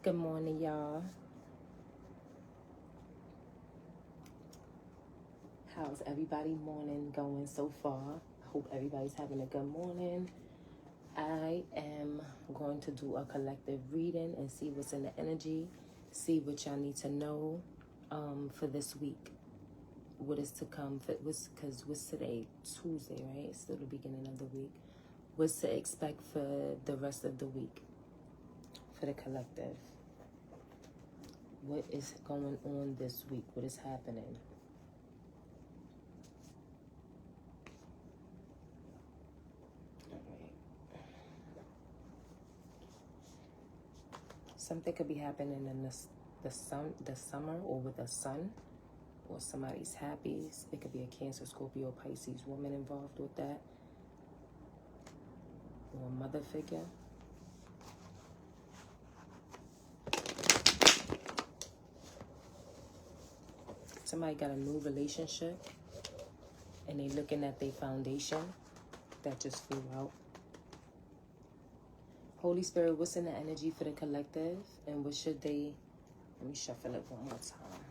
Good morning, y'all. How's everybody morning going so far? I hope everybody's having a good morning. I am going to do a collective reading and see what's in the energy, see what y'all need to know for this week. What is to come? Because what's today? Tuesday, right? It's still the beginning of the week. What's to expect for the rest of the week for the collective? What is going on this week? What is happening? Something could be happening in the summer, or with the sun, or somebody's happy. It could be a Cancer, Scorpio, Pisces woman involved with that, or a mother figure. Somebody got a new relationship and they looking at their foundation that just flew out. Holy Spirit, what's in the energy for the collective, and what should they... Let me shuffle it one more time.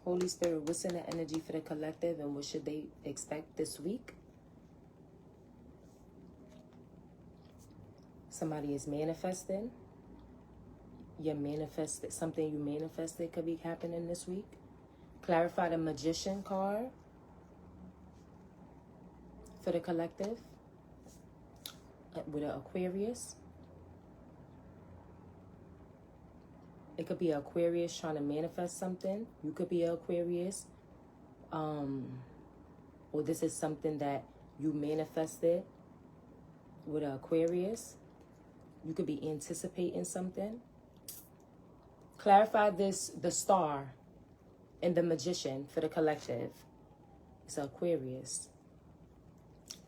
Holy Spirit, what's in the energy for the collective, and what should they expect this week? Somebody is manifesting. Something you manifested could be happening this week. Clarify the Magician card for the collective with an Aquarius. It could be an Aquarius trying to manifest something. You could be an Aquarius. Or this is something that you manifested with an Aquarius. You could be anticipating something. Clarify the star and the Magician for the collective. It's Aquarius.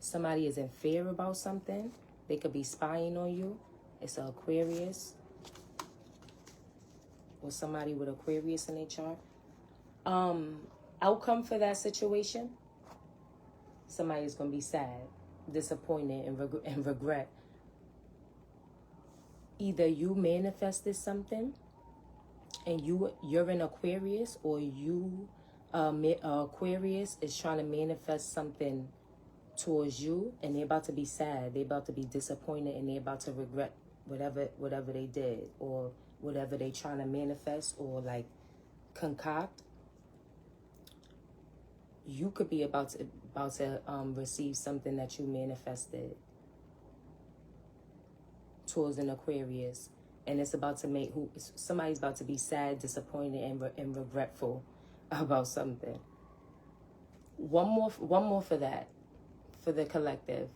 Somebody is in fear about something. They could be spying on you. It's an Aquarius. Or somebody with Aquarius in their chart. Outcome for that situation. Somebody is going to be sad, disappointed, and regret. Either you manifested something and you're an Aquarius, or Aquarius is trying to manifest something towards you, and they're about to be sad, they're about to be disappointed, and they're about to regret whatever they did, or whatever they trying to manifest or like concoct. You could be about to receive something that you manifested towards an Aquarius, and it's about to somebody's about to be sad, disappointed, and regretful about something. One more for that, for the collective.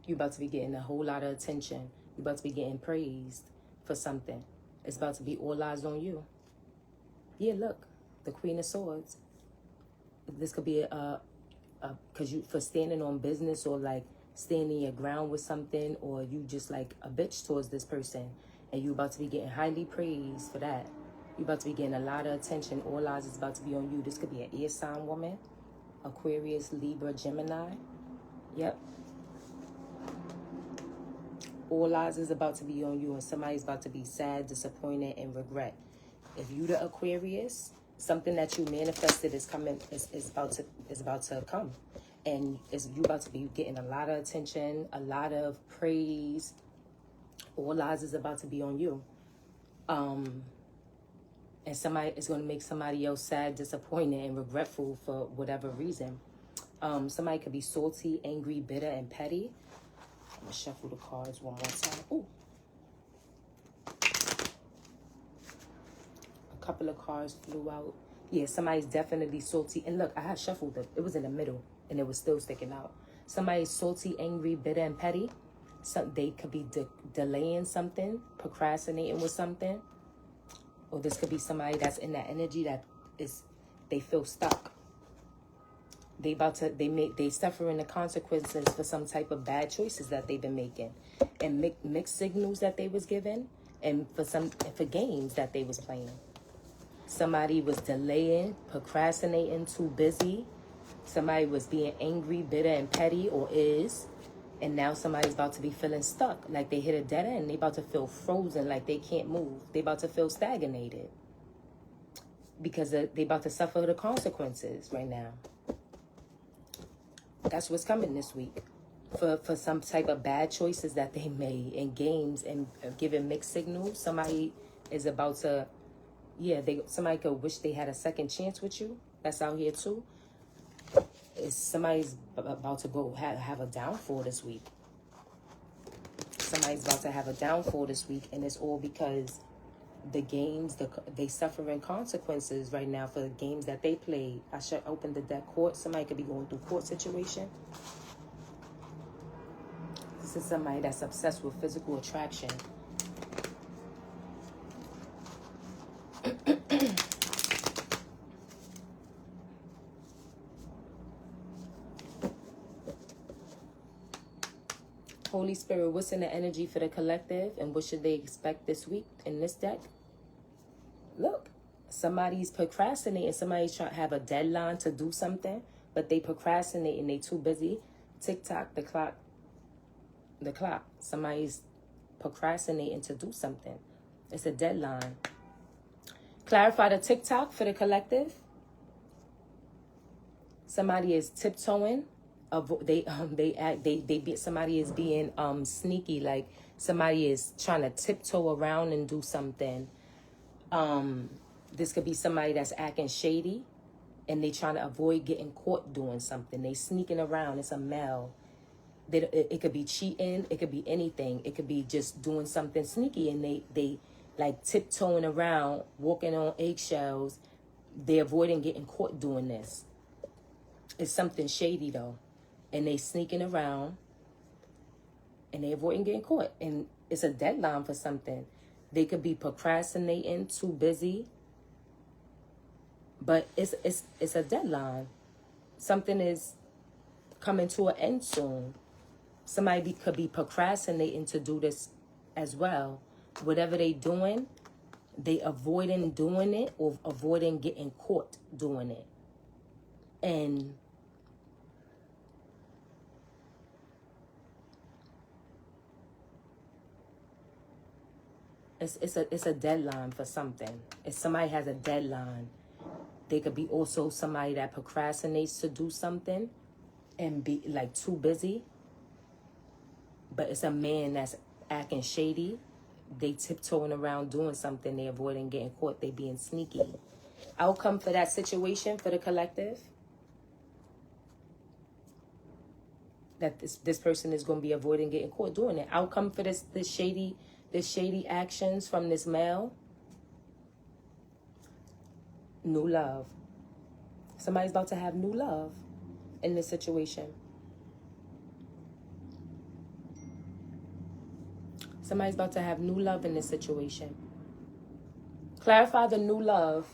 You're about to be getting a whole lot of attention. You're about to be getting praised for something. It's about to be all eyes on you. Yeah, look, the Queen of Swords. This could be for standing on business, or like standing your ground with something, or you just like a bitch towards this person, and you about to be getting highly praised for that. You about to be getting a lot of attention. All eyes is about to be on you. This could be an air sign woman, Aquarius, Libra, Gemini. Yep. All eyes is about to be on you, and somebody's about to be sad, disappointed, and regret. If you the Aquarius, something that you manifested is coming. Is about to come, and you about to be getting a lot of attention, a lot of praise. All eyes is about to be on you. And somebody is going to make somebody else sad, disappointed, and regretful for whatever reason. Somebody could be salty, angry, bitter, and petty. I'm going to shuffle the cards one more time. Ooh. A couple of cards flew out. Yeah, somebody's definitely salty. And look, I had shuffled it. It was in the middle, and it was still sticking out. Somebody's salty, angry, bitter, and petty. They could be delaying something, procrastinating with something. Or this could be somebody that's in that energy that they feel stuck. They suffering the consequences for some type of bad choices that they've been making, and mixed signals that they was given, and for games that they was playing. Somebody was delaying, procrastinating, too busy. Somebody was being angry, bitter, and petty, or is. And now somebody's about to be feeling stuck, like they hit a dead end. They about to feel frozen, like they can't move. They about to feel stagnated because they about to suffer the consequences right now. That's what's coming this week. For some type of bad choices that they made in games and giving mixed signals. Somebody is about to, somebody could wish they had a second chance with you. That's out here too. Somebody's about to go have a downfall this week. Somebody's about to have a downfall this week, and it's all because the games, they suffering consequences right now for the games that they played. I should open the deck court. Somebody could be going through court situation. This is somebody that's obsessed with physical attraction. Holy Spirit, what's in the energy for the collective, and what should they expect this week in this deck? Look, somebody's procrastinating. Somebody's trying to have a deadline to do something, but they procrastinate and they too busy. Tick-tock, the clock. Somebody's procrastinating to do something. It's a deadline. Clarify the tick-tock for the collective. Somebody is tiptoeing. Somebody is being sneaky, like somebody is trying to tiptoe around and do something. This could be somebody that's acting shady and they trying to avoid getting caught doing something. They sneaking around. It's a male. It could be cheating. It could be anything. It could be just doing something sneaky, and they like tiptoeing around, walking on eggshells. They're avoiding getting caught doing this. It's something shady though. And they sneaking around and they avoiding getting caught. And it's a deadline for something. They could be procrastinating, too busy. But it's a deadline. Something is coming to an end soon. Somebody could be procrastinating to do this as well. Whatever they doing, they avoiding doing it or avoiding getting caught doing it. And it's a deadline for something. If somebody has a deadline, they could be also somebody that procrastinates to do something and be like too busy. But it's a man that's acting shady. They tiptoeing around doing something. They avoiding getting caught. They being sneaky. Outcome for that situation for the collective. That this person is going to be avoiding getting caught doing it. Outcome for this shady actions from this male. New love. Somebody's about to have new love in this situation. Somebody's about to have new love in this situation. Clarify the new love.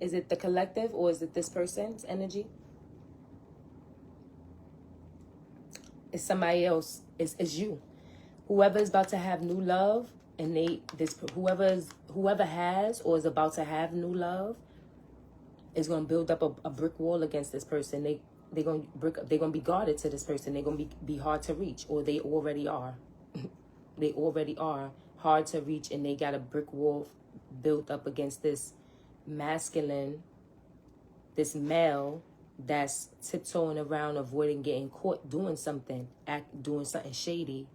Is it the collective or is it this person's energy? It's somebody else. It's you. Whoever is about to have new love, and whoever has or is about to have new love is gonna build up a brick wall against this person. They're gonna be guarded to this person. They're gonna be hard to reach, or they already are. They already are hard to reach, and they got a brick wall built up against this masculine, this male that's tiptoeing around, avoiding getting caught doing something shady.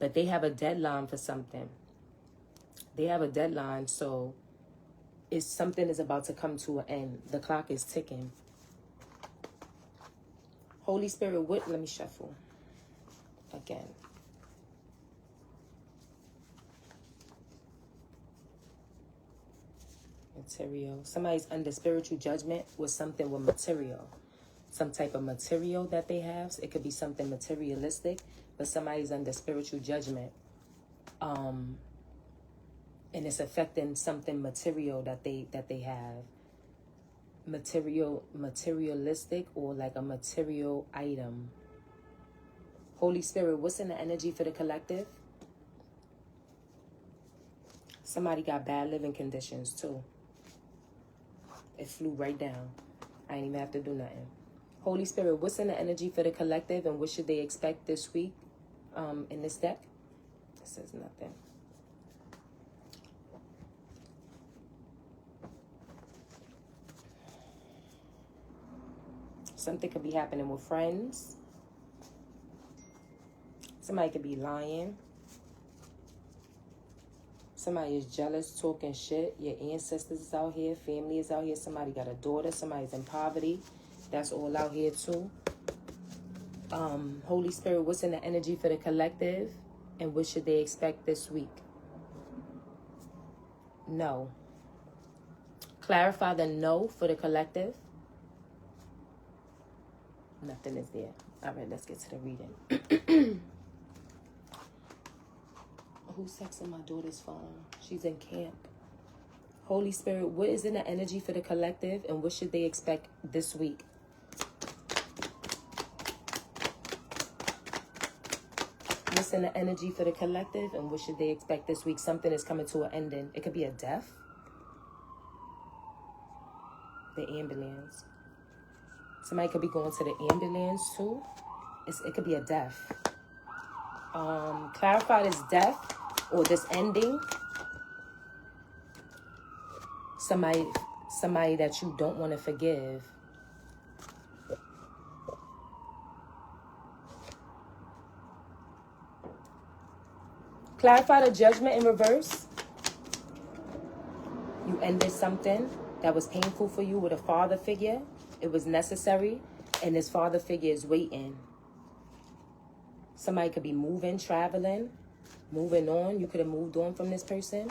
But they have a deadline for something. They have a deadline, so something is about to come to an end. The clock is ticking. Holy Spirit, let me shuffle again. Material. Somebody's under spiritual judgment with something with material. Some type of material that they have. So it could be something materialistic, but somebody's under spiritual judgment. And it's affecting something material that they have. Materialistic, or like a material item. Holy Spirit, what's in the energy for the collective? Somebody got bad living conditions too. It flew right down. I ain't even have to do nothing. Holy Spirit, what's in the energy for the collective and what should they expect this week in this deck? It says nothing. Something could be happening with friends. Somebody could be lying. Somebody is jealous, talking shit. Your ancestors is out here. Family is out here. Somebody got a daughter. Somebody's in poverty. That's all out here too. Holy Spirit, what's in the energy for the collective? And what should they expect this week? No. Clarify the no for the collective. Nothing is there. All right, let's get to the reading. Who's texting my daughter's phone? She's in camp. Holy Spirit, what is in the energy for the collective and what should they expect this week? What's in the energy for the collective and what should they expect this week? Something is coming to an ending. It could be a death. The ambulance. Somebody could be going to the ambulance too. It could be a death. Clarify this death or this ending. Somebody that you don't want to forgive. Clarify the judgment in reverse. You ended something that was painful for you with a father figure. It was necessary, and this father figure is waiting. Somebody could be moving, traveling, moving on. You could have moved on from this person.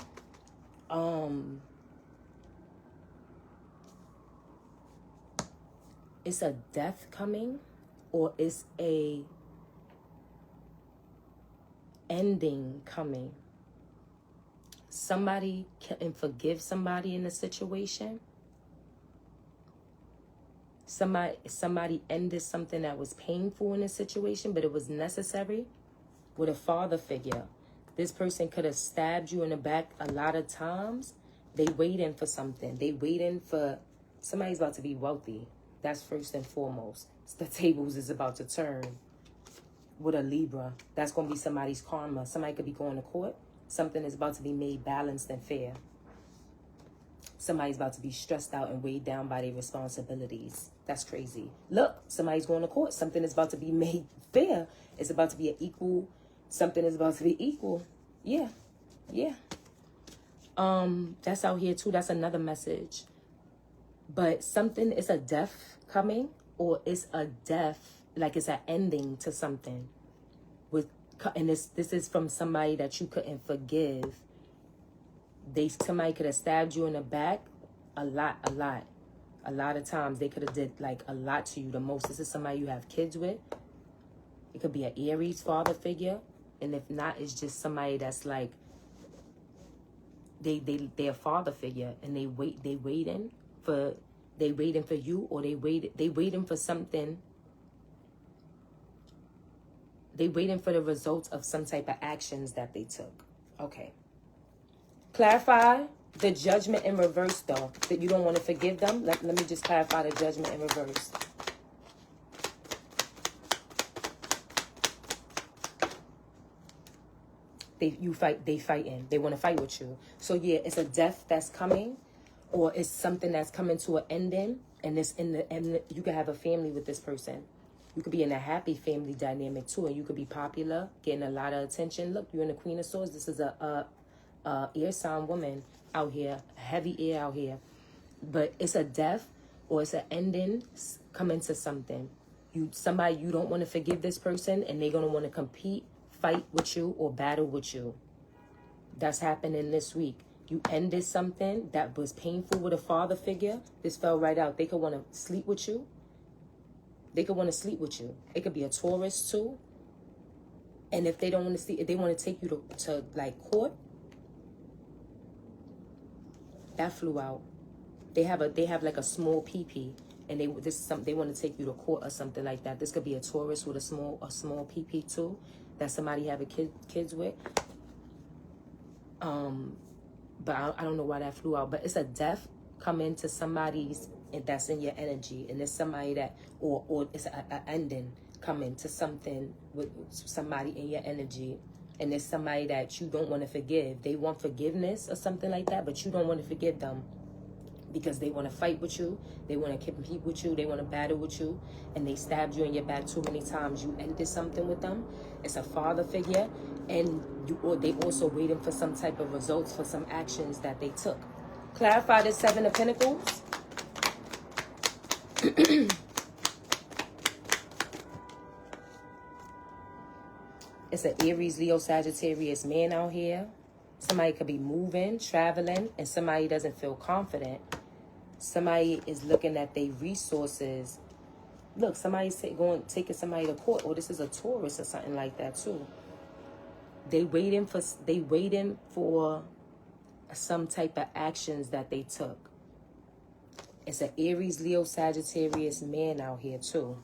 It's a death coming, or it's a ending coming. Somebody can forgive somebody in a situation. Somebody ended something that was painful in a situation, but it was necessary. With a father figure, this person could have stabbed you in the back a lot of times. They waiting for something. They waiting for somebody's about to be wealthy. That's first and foremost. The tables is about to turn with a Libra. That's going to be somebody's karma. Somebody could be going to court. Something is about to be made balanced and fair. Somebody's about to be stressed out and weighed down by their responsibilities. That's crazy. Look, somebody's going to court. Something is about to be made fair. It's about to be an equal. Something is about to be equal. Yeah. That's out here too. That's another message. But something is a death coming, or it's a death, like it's an ending to something. And this is from somebody that you couldn't forgive. Somebody could have stabbed you in the back a lot of times. They could have did like a lot to you. The most, this is somebody you have kids with. It could be an Aries father figure, and if not, it's just somebody that's like they're a father figure, and they waiting for you, or they waiting for something. They waiting for the results of some type of actions that they took. Okay. Clarify the judgment in reverse, though, that you don't want to forgive them. Let me just clarify the judgment in reverse. They fighting. They want to fight with you. So yeah, it's a death that's coming, or it's something that's coming to an ending, and you could have a family with this person. You could be in a happy family dynamic too, and you could be popular, getting a lot of attention. Look, you're in the Queen of Swords. This is a air sign woman out here, heavy air out here. But it's a death, or it's an ending coming to something. Somebody you don't want to forgive this person, and they're gonna want to compete, fight with you, or battle with you. That's happening this week. You ended something that was painful with a father figure. This fell right out. They could want to sleep with you. It could be a Taurus too. And if they don't want to sleep, if they want to take you to like court, that flew out. They have like a small PP, and they want to take you to court or something like that. This could be a Taurus with a small PP too, that somebody having kids with. but I don't know why that flew out. But it's a death coming to somebody's, and that's in your energy, and it's somebody that, or it's a ending coming to something with somebody in your energy, and it's somebody that you don't want to forgive. They want forgiveness or something like that, but you don't want to forgive them because they want to fight with you, they want to compete with you, they want to battle with you, and they stabbed you in your back too many times. You ended something with them. It's a father figure, and or they also waiting for some type of results for some actions that they took. Clarify the Seven of Pentacles. It's an Aries, Leo, Sagittarius man out here. Somebody could be moving, traveling, and somebody doesn't feel confident. Somebody is looking at their resources. Look, somebody's taking somebody to court, or this is a Taurus or something like that too. They waiting for some type of actions that they took. It's an Aries, Leo, Sagittarius man out here too.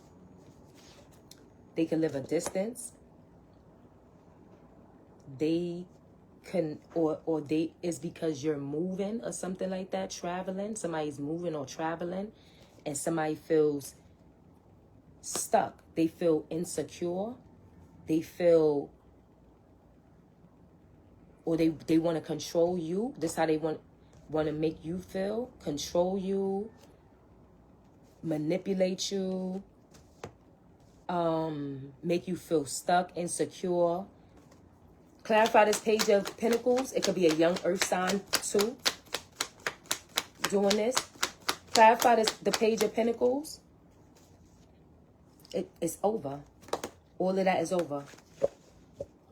They can live a distance. They can, or they is because you're moving or something like that, traveling. Somebody's moving or traveling, and somebody feels stuck. They feel insecure. They feel, or they want to control you. This is how they want to make you feel, control you, manipulate you, make you feel stuck, insecure. Clarify this Page of Pentacles. It could be a young earth sign too doing this. Clarify the Page of Pentacles. It's over. All of that is over.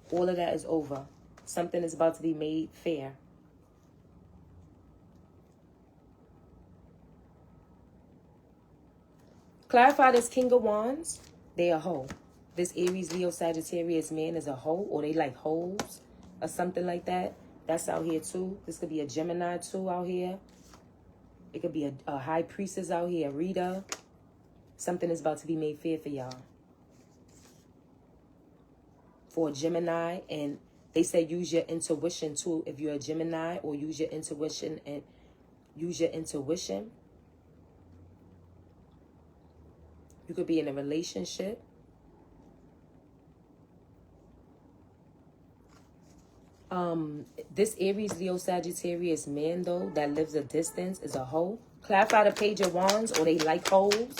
All of that is over. Something is about to be made fair. Clarify this King of Wands. They a hoe. This Aries, Leo, Sagittarius man is a hoe, or they like hoes or something like that. That's out here too. This could be a Gemini too out here. It could be a high priestess out here, a Rita. Something is about to be made fair for y'all. For a Gemini, and they say use your intuition too. If you're a Gemini, or use your intuition and use your intuition. You could be in a relationship. This Aries, Leo, Sagittarius man, though, that lives a distance is a hoe. Clarify the Page of Wands, or they like hoes.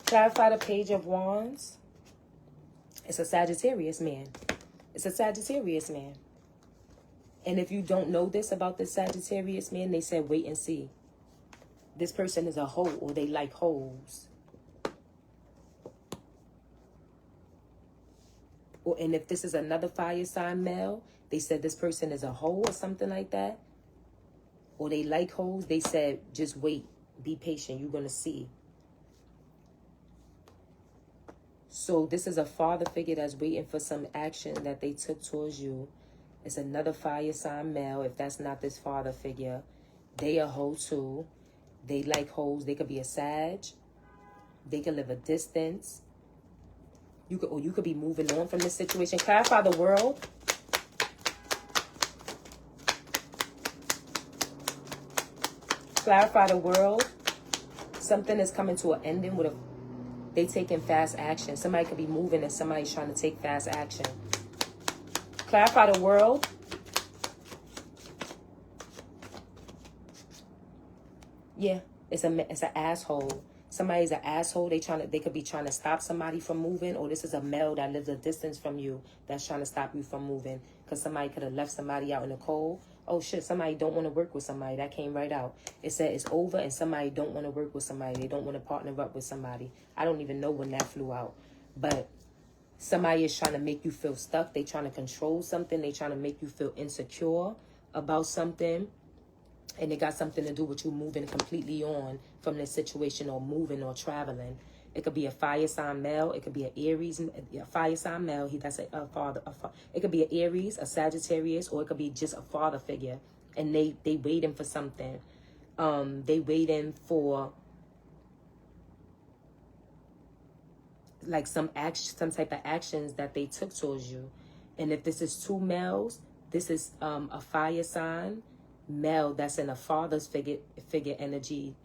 Clarify the Page of Wands. It's a Sagittarius man. It's a Sagittarius man. And if you don't know this about the Sagittarius man, they said wait and see. This person is a hoe, or they like hoes. And if this is another fire sign male, they said this person is a hoe or something like that. Or they like hoes. They said just wait. Be patient. You're going to see. So this is a father figure that's waiting for some action that they took towards you. It's another fire sign male. If that's not this father figure, they a hoe too. They like hoes. They could be a Sag. They could live a distance. You could be moving on from this situation. Clarify the World. Clarify the World. Something is coming to an ending with they taking fast action. Somebody could be moving and somebody's trying to take fast action. Clarify the World. Yeah, it's an asshole. Somebody's an asshole. They could be trying to stop somebody from moving, or this is a male that lives a distance from you that's trying to stop you from moving because somebody could have left somebody out in the cold. Oh shit, somebody don't want to work with somebody. That came right out. It said it's over, and somebody don't want to work with somebody. They don't want to partner up with somebody. I don't even know when that flew out, but somebody is trying to make you feel stuck. They trying to control something. They trying to make you feel insecure about something. And it got something to do with you moving completely on from this situation, or moving or traveling. It could be a fire sign male. It could be an Aries, a fire sign male. That's a father. It could be an Aries, a Sagittarius, or it could be just a father figure. And they waiting for something. They waiting for like some action, some type of actions that they took towards you. And if this is two males, this is a fire sign male that's in a father's figure energy,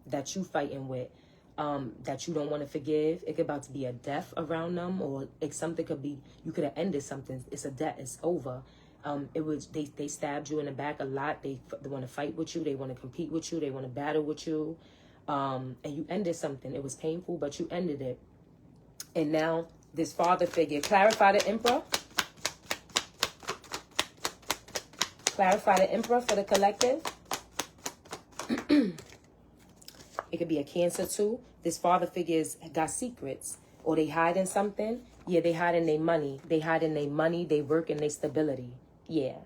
that you fighting with, that you don't want to forgive. It could about to be a death around them, or something could be, you could have ended something. It's a death. It's over. It was, they stabbed you in the back a lot. They want to fight with you. They want to compete with you. They want to battle with you. And you ended something. It was painful, but you ended it. And now this father figure, clarify the Emperor. Clarify the Emperor for the collective. It could be a Cancer too. This father figure's got secrets, or they hiding something. Yeah, they hiding their money. They hiding their money, they work, and their stability. Yeah.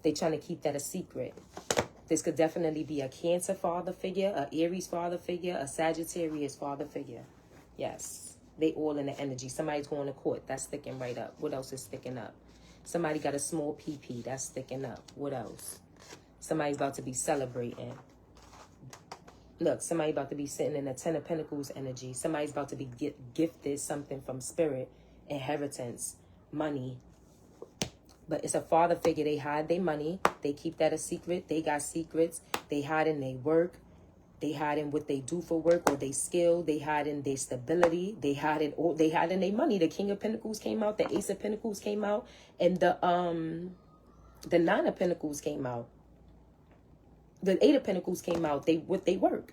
They trying to keep that a secret. This could definitely be a Cancer father figure, a Aries father figure, a Sagittarius father figure. Yes. They all in the energy. Somebody's going to court. That's sticking right up. What else is sticking up? Somebody got a small PP. That's sticking up. What else? Somebody's about to be celebrating. Look, somebody about to be sitting in a Ten of Pentacles energy. Somebody's about to be gifted something from spirit, inheritance, money. But it's a father figure. They hide their money. They keep that a secret. They got secrets. They hide in their work. They hide in what they do for work, or they skill. They hide in their stability. They hide in their money. The King of Pentacles came out. The Ace of Pentacles came out. And the Nine of Pentacles came out. The Eight of Pentacles came out. What they work.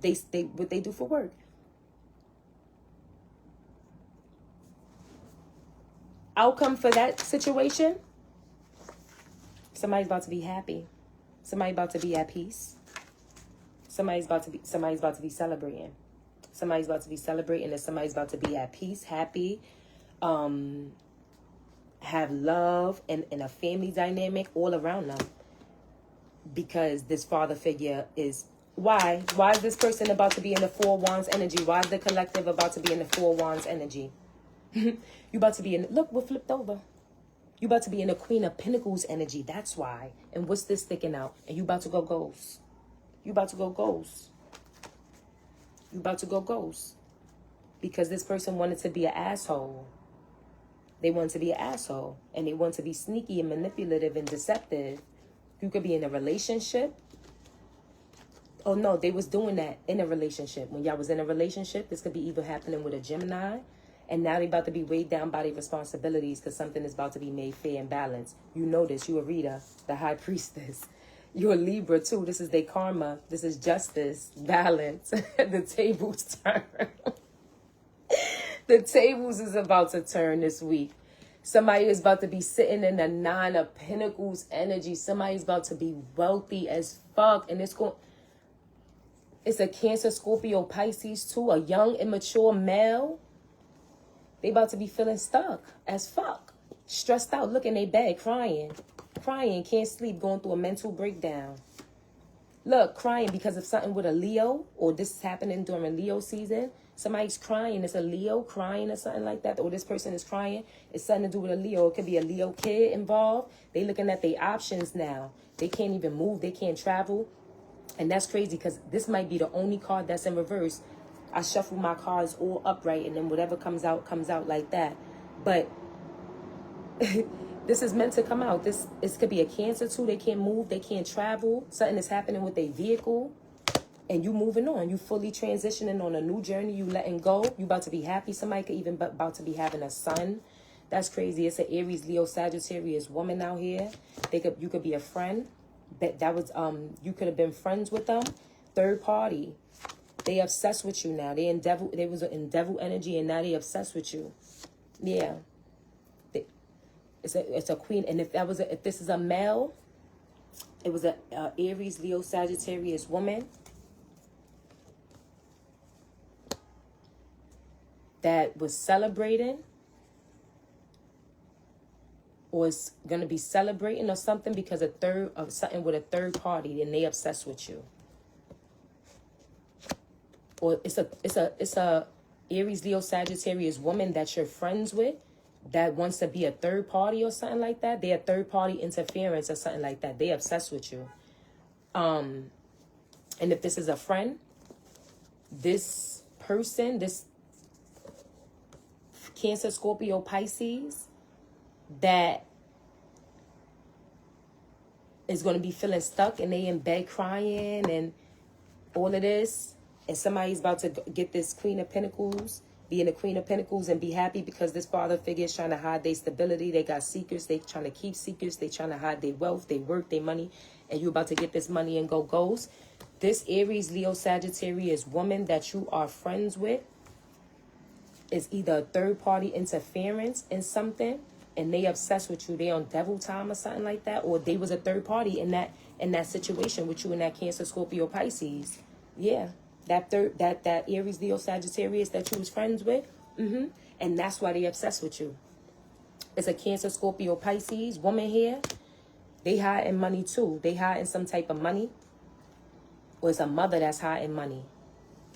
They what they do for work. Outcome for that situation. Somebody's about to be happy. Somebody's about to be at peace. Somebody's about to be celebrating. Somebody's about to be celebrating, and somebody's about to be at peace, happy, have love and a family dynamic all around them. Because this father figure is, why is this person about to be in the Four Wands energy? Why is the collective about to be in the Four Wands energy? You about to be in, look, we're flipped over. You about to be in the Queen of Pentacles energy. That's why. And what's this sticking out? And you about to go ghost. You about to go ghost. You about to go ghost. Because this person wanted to be an asshole. They want to be an asshole. And they want to be sneaky and manipulative and deceptive. You could be in a relationship. Oh, no, they was doing that in a relationship. When y'all was in a relationship, this could be either happening with a Gemini. And now they about to be weighed down by their responsibilities because something is about to be made fair and balanced. You know this. You a Rita, the High Priestess. You're a Libra, too. This is their karma. This is justice, balance. The tables turn. The tables is about to turn this week. Somebody is about to be sitting in the Nine of Pentacles energy. Somebody's about to be wealthy as fuck. And it's a Cancer, Scorpio, Pisces, too. A young, immature male. They about to be feeling stuck as fuck. Stressed out, looking in their bed, crying. Crying, can't sleep, going through a mental breakdown. Look, crying because of something with a Leo, or this is happening during Leo season. Somebody's crying. It's a Leo crying or something like that. Or this person is crying. It's something to do with a Leo. It could be a Leo kid involved. They looking at their options now. They can't even move. They can't travel. And that's crazy because this might be the only card that's in reverse. I shuffle my cards all upright, and then whatever comes out like that. But this is meant to come out. This could be a Cancer too. They can't move. They can't travel. Something is happening with their vehicle. And you moving on. You fully transitioning on a new journey. You letting go. You about to be happy. Somebody could even about to be having a son. That's crazy. It's an Aries, Leo, Sagittarius woman out here. You could be a friend. You could have been friends with them. Third party. They obsessed with you now. They was in devil energy, and now they obsessed with you. Yeah. It's a queen. And if this is a male, it was a Aries, Leo, Sagittarius woman that was celebrating, or is gonna be celebrating or something because of something with a third party, and they obsessed with you. Or it's a Aries, Leo, Sagittarius woman that you're friends with that wants to be a third party or something like that. They're a third party interference or something like that. They obsessed with you. And if this is a friend, this person, Cancer, Scorpio, Pisces that is going to be feeling stuck and they in bed crying and all of this. And somebody's about to get this Queen of Pentacles, be in the Queen of Pentacles and be happy because this father figure is trying to hide their stability. They got secrets. They trying to keep secrets. They trying to hide their wealth, their work, their money. And you about to get this money and go ghost. This Aries, Leo, Sagittarius woman that you are friends with is either a third party interference in something and they obsessed with you. They on devil time or something like that. Or they was a third party in that situation with you in that Cancer, Scorpio, Pisces. Yeah. That Aries, Leo, Sagittarius that you was friends with. And that's why they obsessed with you. It's a Cancer, Scorpio, Pisces woman here. They hiding money too. They hiding some type of money. Or it's a mother that's hiding money.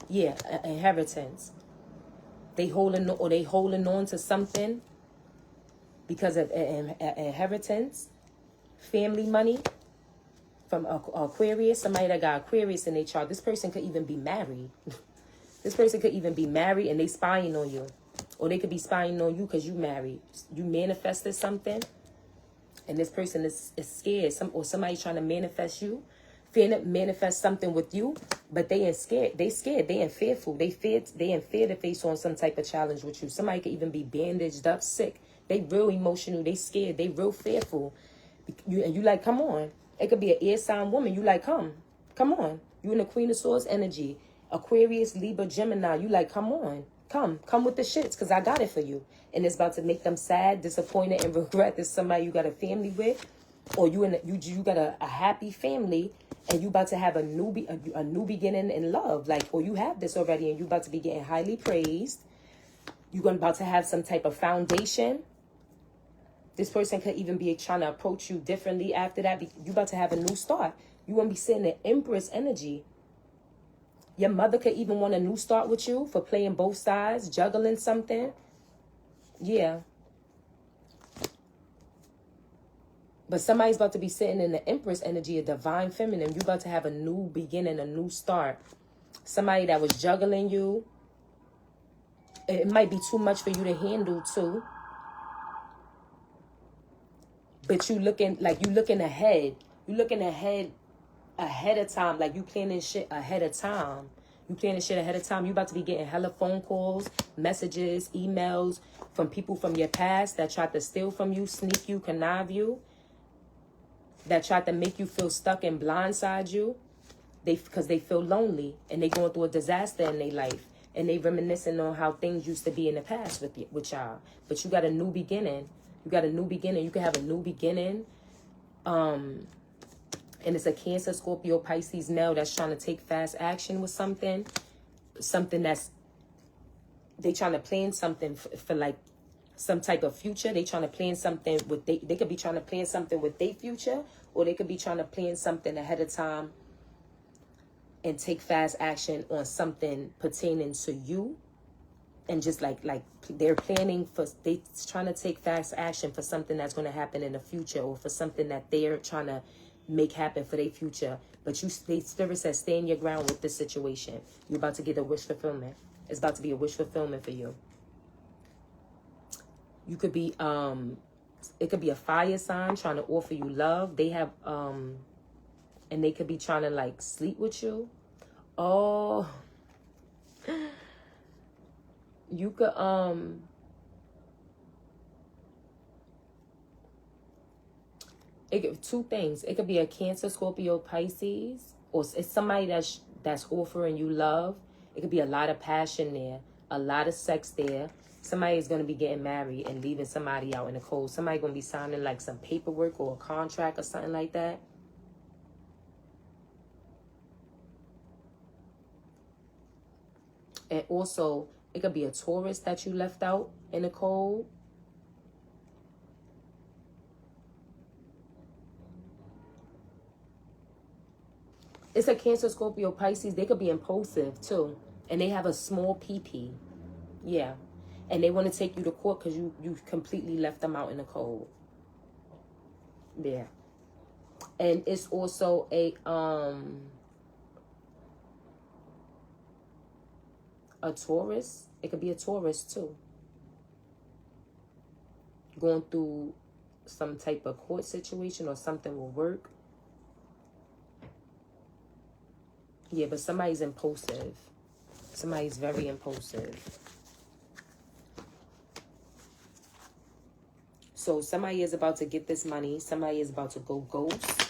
Yeah, inheritance. They holding on to something because of inheritance, family money from Aquarius. Somebody that got Aquarius in their chart. This person could even be married. This person could even be married and they spying on you. Or they could be spying on you because you married. You manifested something and this person is scared. Or somebody trying to manifest you. Manifest something with you, but they ain't scared. They scared. They ain't fearful. They in fear to face on some type of challenge with you. Somebody could even be bandaged up, sick. They real emotional. They scared. They real fearful. And you like, come on. It could be an air sign woman. You like, come on. You in the Queen of Swords energy. Aquarius, Libra, Gemini. You like, come on. Come with the shits because I got it for you. And it's about to make them sad, disappointed, and regret that somebody you got a family with. Or you got a happy family and you about to have a new beginning in love, like, or you have this already and you about to be getting highly praised. You're about to have some type of foundation. This person could even be trying to approach you differently after that. You about to have a new start. You want to be sitting in Empress energy. Your mother could even want a new start with you for playing both sides, juggling something. Yeah. But somebody's about to be sitting in the Empress energy, a divine feminine. You about to have a new beginning, a new start. Somebody that was juggling you. It might be too much for you to handle too. But you looking ahead. You looking ahead of time. Like you planning shit ahead of time. You planning shit ahead of time. You about to be getting hella phone calls, messages, emails from people from your past that tried to steal from you, sneak you, connive you. That tried to make you feel stuck and blindside you. Because they feel lonely and they going through a disaster in their life. And they reminiscing on how things used to be in the past with y'all. But you got a new beginning. You got a new beginning. You can have a new beginning. And it's a Cancer, Scorpio, Pisces male that's trying to take fast action with something. Something that's... They trying to plan something for like some type of future. They trying to plan something with... They could be trying to plan something with their future. Or they could be trying to plan something ahead of time and take fast action on something pertaining to you. And just like they're planning for, they trying to take fast action for something that's going to happen in the future, or for something that they're trying to make happen for their future. But Spirit says, stand your ground with this situation. You're about to get a wish fulfillment. It's about to be a wish fulfillment for you. You could be, it could be a fire sign trying to offer you love. They have, and they could be trying to like sleep with you. Oh, you could, it could, two things. It could be a Cancer, Scorpio, Pisces, or it's somebody that's offering you love. It could be a lot of passion there, a lot of sex there. Somebody is going to be getting married and leaving somebody out in the cold. Somebody going to be signing like some paperwork or a contract or something like that. And also, it could be a Taurus that you left out in the cold. It's a Cancer, Scorpio, Pisces. They could be impulsive too. And they have a small PP. Yeah. And they want to take you to court because you completely left them out in the cold. Yeah. And it's also a Taurus. It could be a Taurus too. going through some type of court situation or something will work. Yeah, but somebody's impulsive. Somebody's very impulsive. So somebody is about to get this money. Somebody is about to go ghost.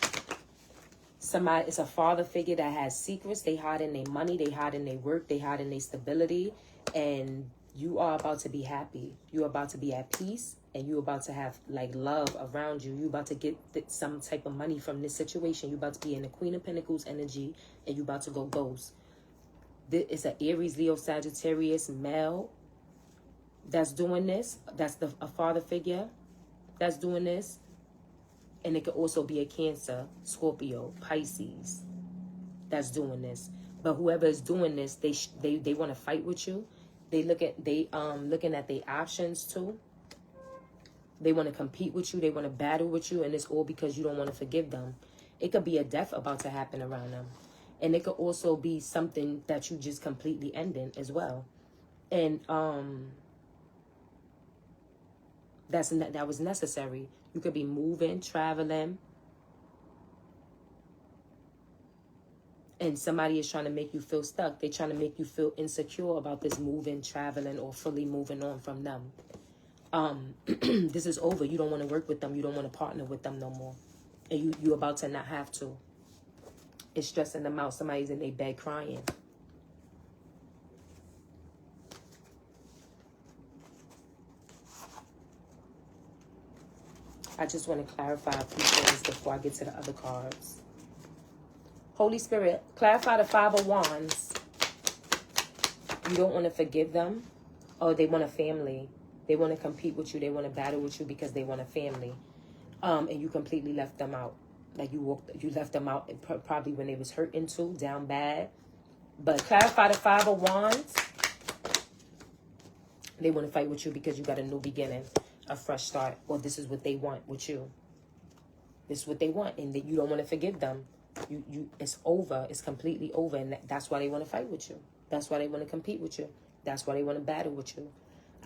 Somebody, it's a father figure that has secrets. They hide in their money. They hide in their work. They hide in their stability. And you are about to be happy. You're about to be at peace. And you're about to have like love around you. You're about to get some type of money from this situation. You're about to be in the Queen of Pentacles energy. And you're about to go ghost. It's an Aries, Leo, Sagittarius male that's doing this. That's a father figure that's doing this. And it could also be a Cancer, Scorpio, Pisces that's doing this. But whoever is doing this, they want to fight with you. Looking at their options too. They want to compete with you. They want to battle with you. And it's all because you don't want to forgive them. It could be a death about to happen around them. And it could also be something that you just completely ending as well. And that was necessary. You could be moving, traveling. And somebody is trying to make you feel stuck. They're trying to make you feel insecure about this moving, traveling, or fully moving on from them. This is over. You don't want to work with them. You don't want to partner with them no more. And you're about to not have to. It's stressing them out. Somebody's in their bed crying. I just want to clarify a few things before I get to the other cards. Holy Spirit, clarify the Five of Wands. You don't want to forgive them. Or they want a family. They want to compete with you. They want to battle with you because they want a family. And you completely left them out. Like you left them out probably when they was hurting too, down bad. But clarify the Five of Wands. They want to fight with you because you got a new beginning. A fresh start, or this is what they want with you. This is what they want, and that you don't want to forgive them. It's over. It's completely over, and that's why they want to fight with you. That's why they want to compete with you. That's why they want to battle with you.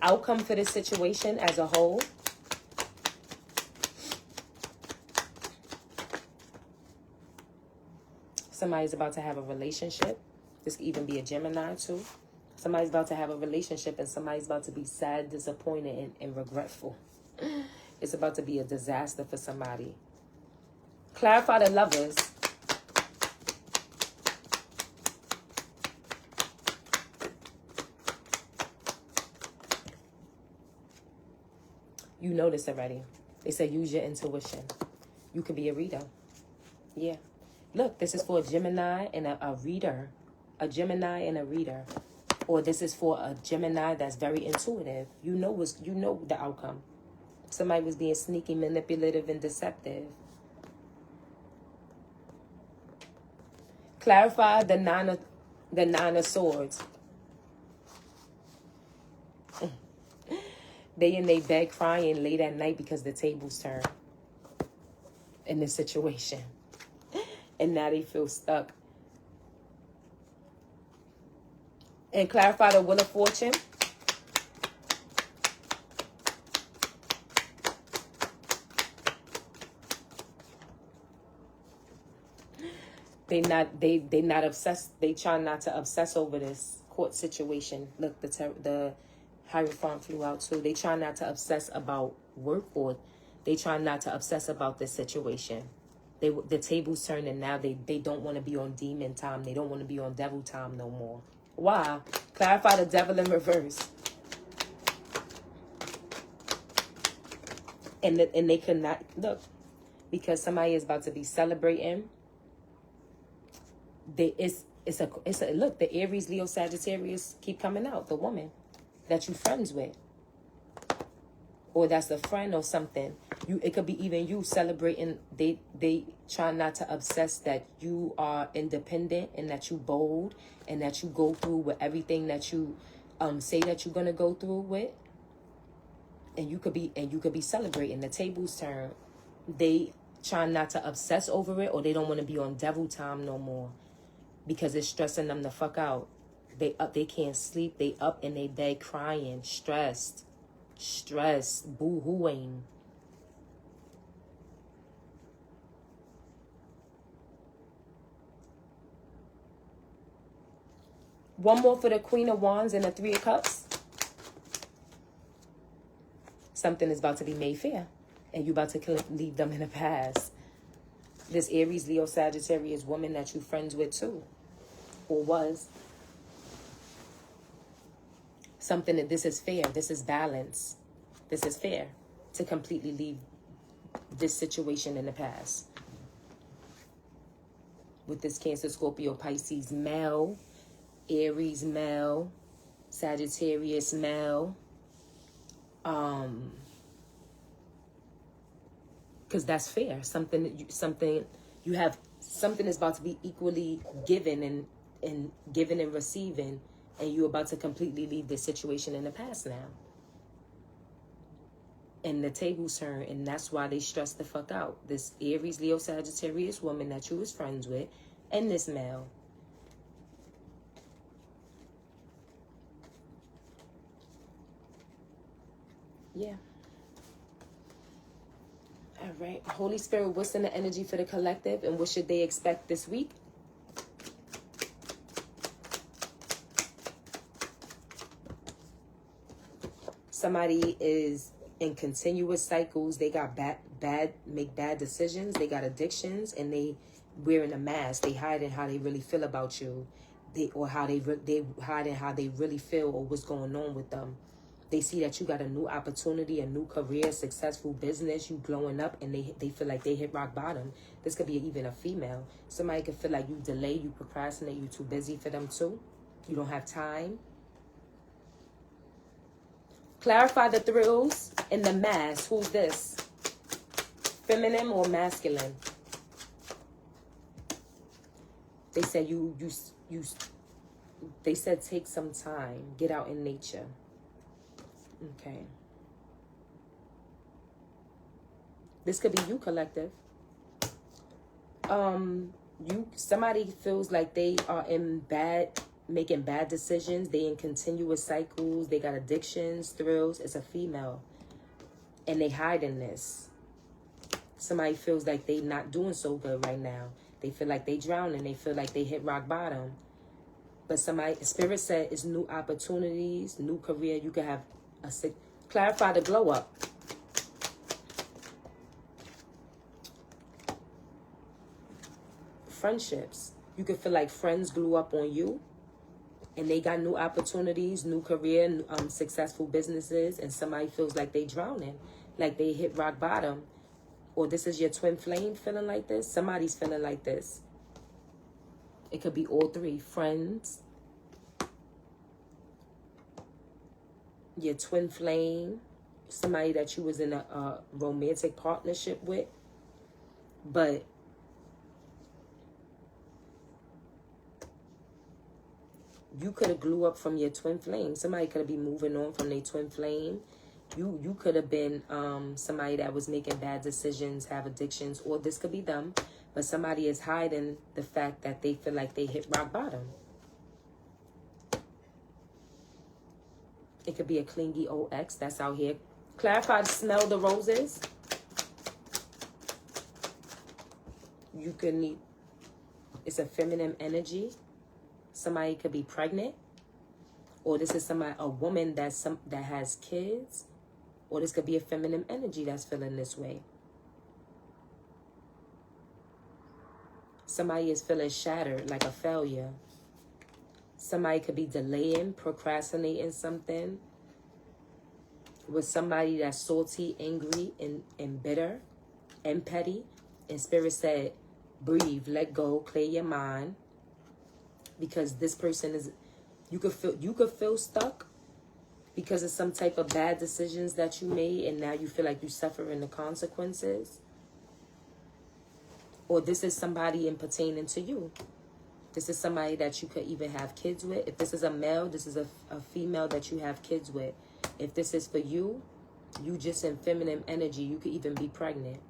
Outcome for this situation as a whole. Somebody's about to have a relationship. This could even be a Gemini too. Somebody's about to have a relationship and somebody's about to be sad, disappointed, and regretful. It's about to be a disaster for somebody. Clarify the Lovers. You know this already. They say use your intuition. You could be a reader. Yeah. Look, this is for a Gemini and a reader. A Gemini and a reader. Or this is for a Gemini that's very intuitive. You know the outcome. Somebody was being sneaky, manipulative, and deceptive. Clarify the Nine of Swords. They in their bed crying late at night because the tables turn in this situation. And now they feel stuck. And clarify the Wheel of Fortune. They not obsessed. They try not to obsess over this court situation. Look, the Hierophant flew out too. They try not to obsess about work, or they try not to obsess about this situation. The tables turned, and now they don't want to be on demon time. They don't want to be on devil time no more. Why? Clarify the Devil in reverse. And they could not look, because somebody is about to be celebrating. Look, the Aries, Leo, Sagittarius keep coming out. The woman that you friends with, or that's a friend or something. It could be even you celebrating. They try not to obsess that you are independent and that you bold and that you go through with everything that you say that you're gonna go through with. And you could be celebrating. The tables turn. They try not to obsess over it, or they don't want to be on devil time no more, because it's stressing them the fuck out. They can't sleep. They up in their bed crying, stressed. stress, boo-hooing. One more for the Queen of Wands and the Three of Cups. Something is about to be made fair, and you about to leave them in the past. This Aries, Leo, Sagittarius woman that you friends with too, or was. Something that this is fair. This is balance. This is fair to completely leave this situation in the past. With this Cancer, Scorpio, Pisces male, Aries male, Sagittarius male. Because that's fair. Something you have, something is about to be equally given and giving and receiving, and you're about to completely leave this situation in the past now. And the tables turn, and that's why they stress the fuck out. This Aries, Leo, Sagittarius woman that you was friends with, and this male. Yeah. All right. Holy Spirit, what's in the energy for the collective, and what should they expect this week? Somebody is in continuous cycles. They got make bad decisions. They got addictions, and they wearing a mask. They hiding how they really feel about you. They hiding how they really feel or what's going on with them. They see that you got a new opportunity, a new career, successful business, you blowing up, and they feel like they hit rock bottom. This could be even a female. Somebody could feel like you delay, you procrastinate, you too busy for them too. You don't have time. Clarify the thrills in the mask. Who's this? Feminine or masculine? They said they said take some time. Get out in nature. Okay. This could be you, collective. Somebody feels like they are making bad decisions. They in continuous cycles. They got addictions, thrills. It's a female. And they hide in this. Somebody feels like they not doing so good right now. They feel like they drowning. They feel like they hit rock bottom. But Spirit said it's new opportunities, new career. You can have clarify the glow up. Friendships. You can feel like friends glue up on you, and they got new opportunities, new career, successful businesses, and somebody feels like they drowning, like they hit rock bottom. Or this is your twin flame feeling like this. Somebody's feeling like this. It could be all three. Friends, your twin flame, somebody that you was in a romantic partnership with, but you could have grew up from your twin flame. Somebody could have been moving on from their twin flame. You could have been somebody that was making bad decisions, have addictions, or this could be them, but somebody is hiding the fact that they feel like they hit rock bottom. It could be a clingy old ex that's out here. Clarify, smell the roses. You could need, it's a feminine energy. Somebody could be pregnant. Or this is a woman that has kids. Or this could be a feminine energy that's feeling this way. Somebody is feeling shattered, like a failure. Somebody could be delaying, procrastinating something. With somebody that's salty, angry, and bitter, and petty. And Spirit said, breathe, let go, clear your mind. Because this person is, you could feel stuck because of some type of bad decisions that you made, and now you feel like you're suffering the consequences. Or this is somebody in pertaining to you. This is somebody that you could even have kids with. If this is a male, this is a female that you have kids with. If this is for you, you just in feminine energy, you could even be pregnant.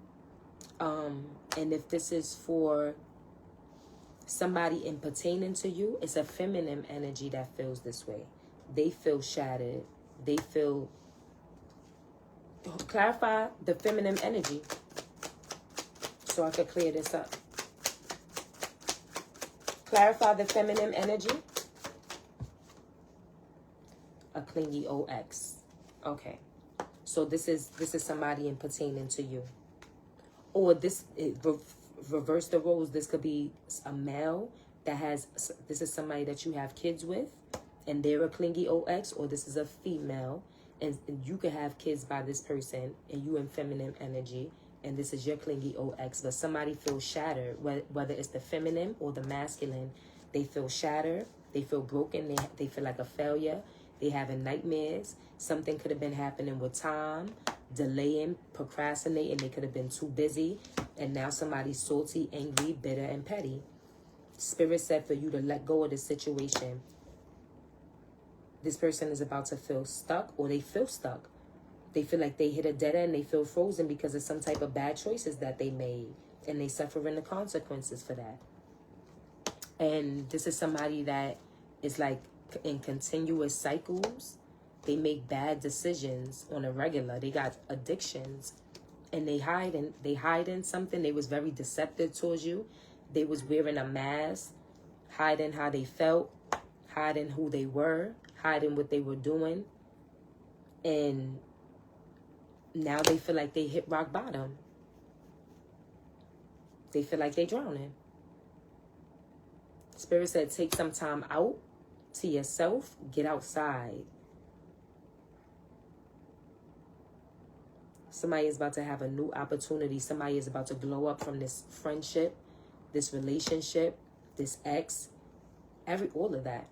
And if this is for somebody in pertaining to you, it's a feminine energy that feels this way. They feel shattered. They feel Clarify the feminine energy so I could clear this up. Clarify the feminine energy. A clingy OX. Okay. So this is somebody in pertaining to you. Or reverse the roles. This could be a male that has, this is somebody that you have kids with, and they're a clingy OX, or this is a female, and you could have kids by this person, and you in feminine energy, and this is your clingy OX, but somebody feels shattered, whether it's the feminine or the masculine. They feel shattered, they feel broken, they feel like a failure, they having nightmares. Something could have been happening with time, delaying, procrastinating. They could have been too busy, and now somebody's salty, angry, bitter, and petty. Spirit said for you to let go of the situation. This person is about to feel stuck, or they feel stuck. They feel like they hit a dead end. They feel frozen because of some type of bad choices that they made, and they suffering the consequences for that. And this is somebody that is like in continuous cycles. They make bad decisions on a regular. They got addictions, and they hide in something. They was very deceptive towards you. They was wearing a mask, hiding how they felt, hiding who they were, hiding what they were doing. And now they feel like they hit rock bottom. They feel like they drowning. Spirit said, take some time out to yourself. Get outside. Somebody is about to have a new opportunity. Somebody is about to glow up from this friendship, this relationship, this ex, all of that.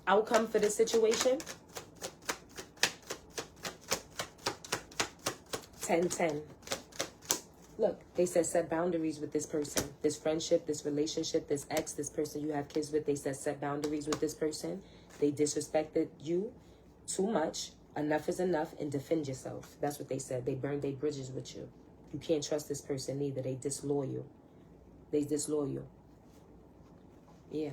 Outcome for this situation. 10-10. Look, they said set boundaries with this person, this friendship, this relationship, this ex, this person you have kids with. They said set boundaries with this person. They disrespected you too much. Enough is enough, and defend yourself. That's what they said. They burned their bridges with you. You can't trust this person either. They disloyal. They disloyal. Yeah.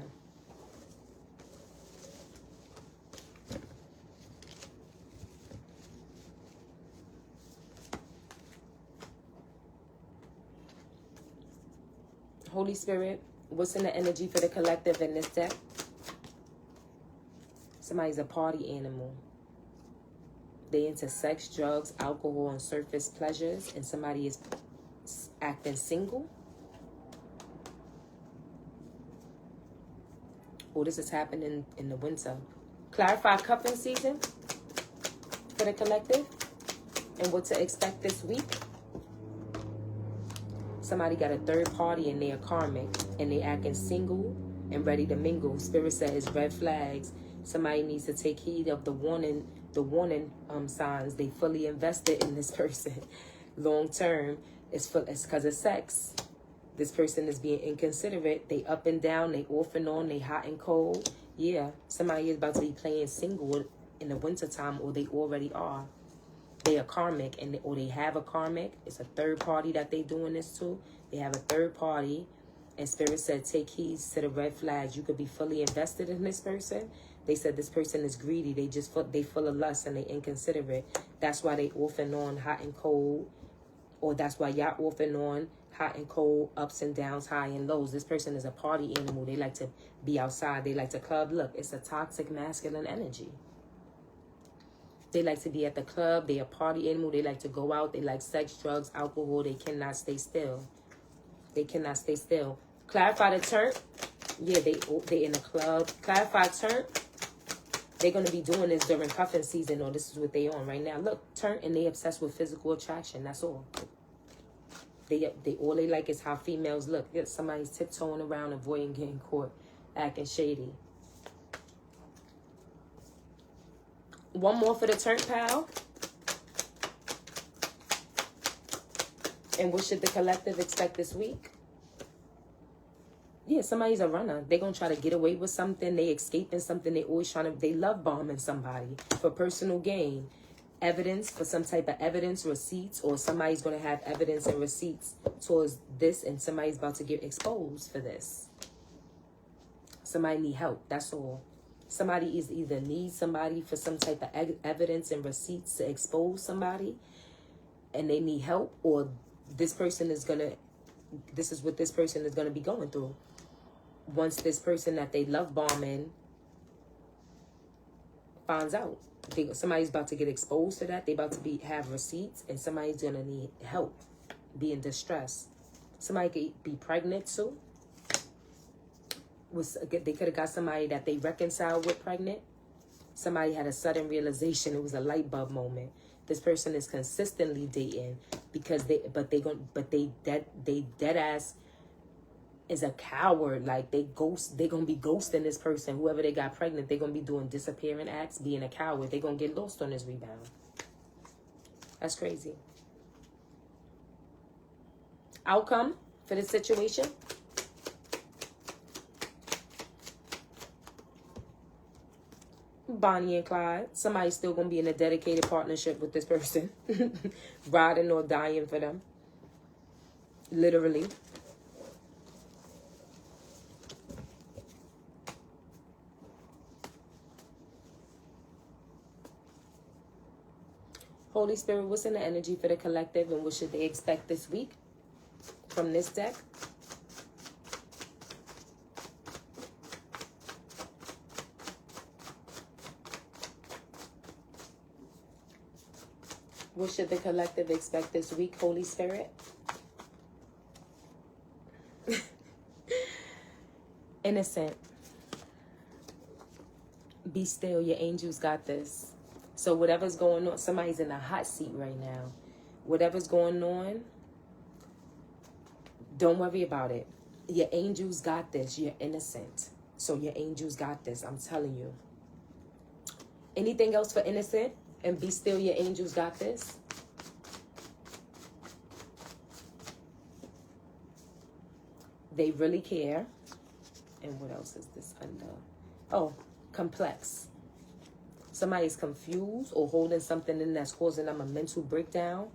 Holy Spirit, what's in the energy for the collective in this deck? Somebody's a party animal. They into sex, drugs, alcohol, and surface pleasures, and somebody is acting single. Or this is happening in the winter. Clarify cuffing season for the collective and what to expect this week. Somebody got a third party and they are karmic and they acting single and ready to mingle. Spirit says red flags. Somebody needs to take heed of the warning signs. They fully invested in this person. Long term, it's because of sex. This person is being inconsiderate. They up and down, they off and on, they hot and cold. Yeah, somebody is about to be playing single in the wintertime, or they already are. They are karmic, or they have a karmic. It's a third party that they doing this to. They have a third party, and Spirit said take heed to the red flags. You could be fully invested in this person. They said this person is greedy. They full of lust and they inconsiderate. That's why they off and on, hot and cold, or that's why y'all off and on, hot and cold, ups and downs, high and lows. This person is a party animal. They like to be outside. They like to club. Look, it's a toxic masculine energy. They like to be at the club. They a party animal. They like to go out. They like sex, drugs, alcohol. They cannot stay still. They cannot stay still. Clarify the turn. Yeah, they in the club. Clarify turn. They're going to be doing this during cuffing season, or this is what they on right now. Look, turn, and they obsessed with physical attraction. That's all. They all they like is how females look. Somebody's tiptoeing around, avoiding getting caught, acting shady. One more for the turn, pal. And what should the collective expect this week? Yeah, somebody's a runner. They're going to try to get away with something. They escaping something. They love bombing somebody for personal gain. Evidence, for some type of evidence, receipts, or somebody's going to have evidence and receipts towards this, and somebody's about to get exposed for this. Somebody need help. That's all. Somebody is either needs somebody for some type of evidence and receipts to expose somebody, and they need help, or this is what this person is gonna be going through. Once this person that they love bombing finds out, somebody's about to get exposed to that. They about to have receipts, and somebody's gonna need help, be in distress. Somebody could be pregnant too. They could have got somebody that they reconciled with pregnant. Somebody had a sudden realization. It was a light bulb moment. This person is consistently dating because they dead ass is a coward. Like they gonna be ghosting this person. Whoever they got pregnant, they gonna be doing disappearing acts, being a coward. They gonna get lost on this rebound. That's crazy. Outcome for this situation. Bonnie and Clyde. Somebody's still gonna be in a dedicated partnership with this person. Riding or dying for them. Literally. Holy Spirit, what's in the energy for the collective, and what should they expect this week from this deck? What should the collective expect this week, Holy Spirit? Innocent. Be still. Your angels got this. So whatever's going on, somebody's in a hot seat right now. Whatever's going on, don't worry about it. Your angels got this. You're innocent. So your angels got this. I'm telling you. Anything else for innocent? And be still, your angels got this. They really care. And what else is this under? Oh, complex. Somebody's confused or holding something in that's causing them a mental breakdown.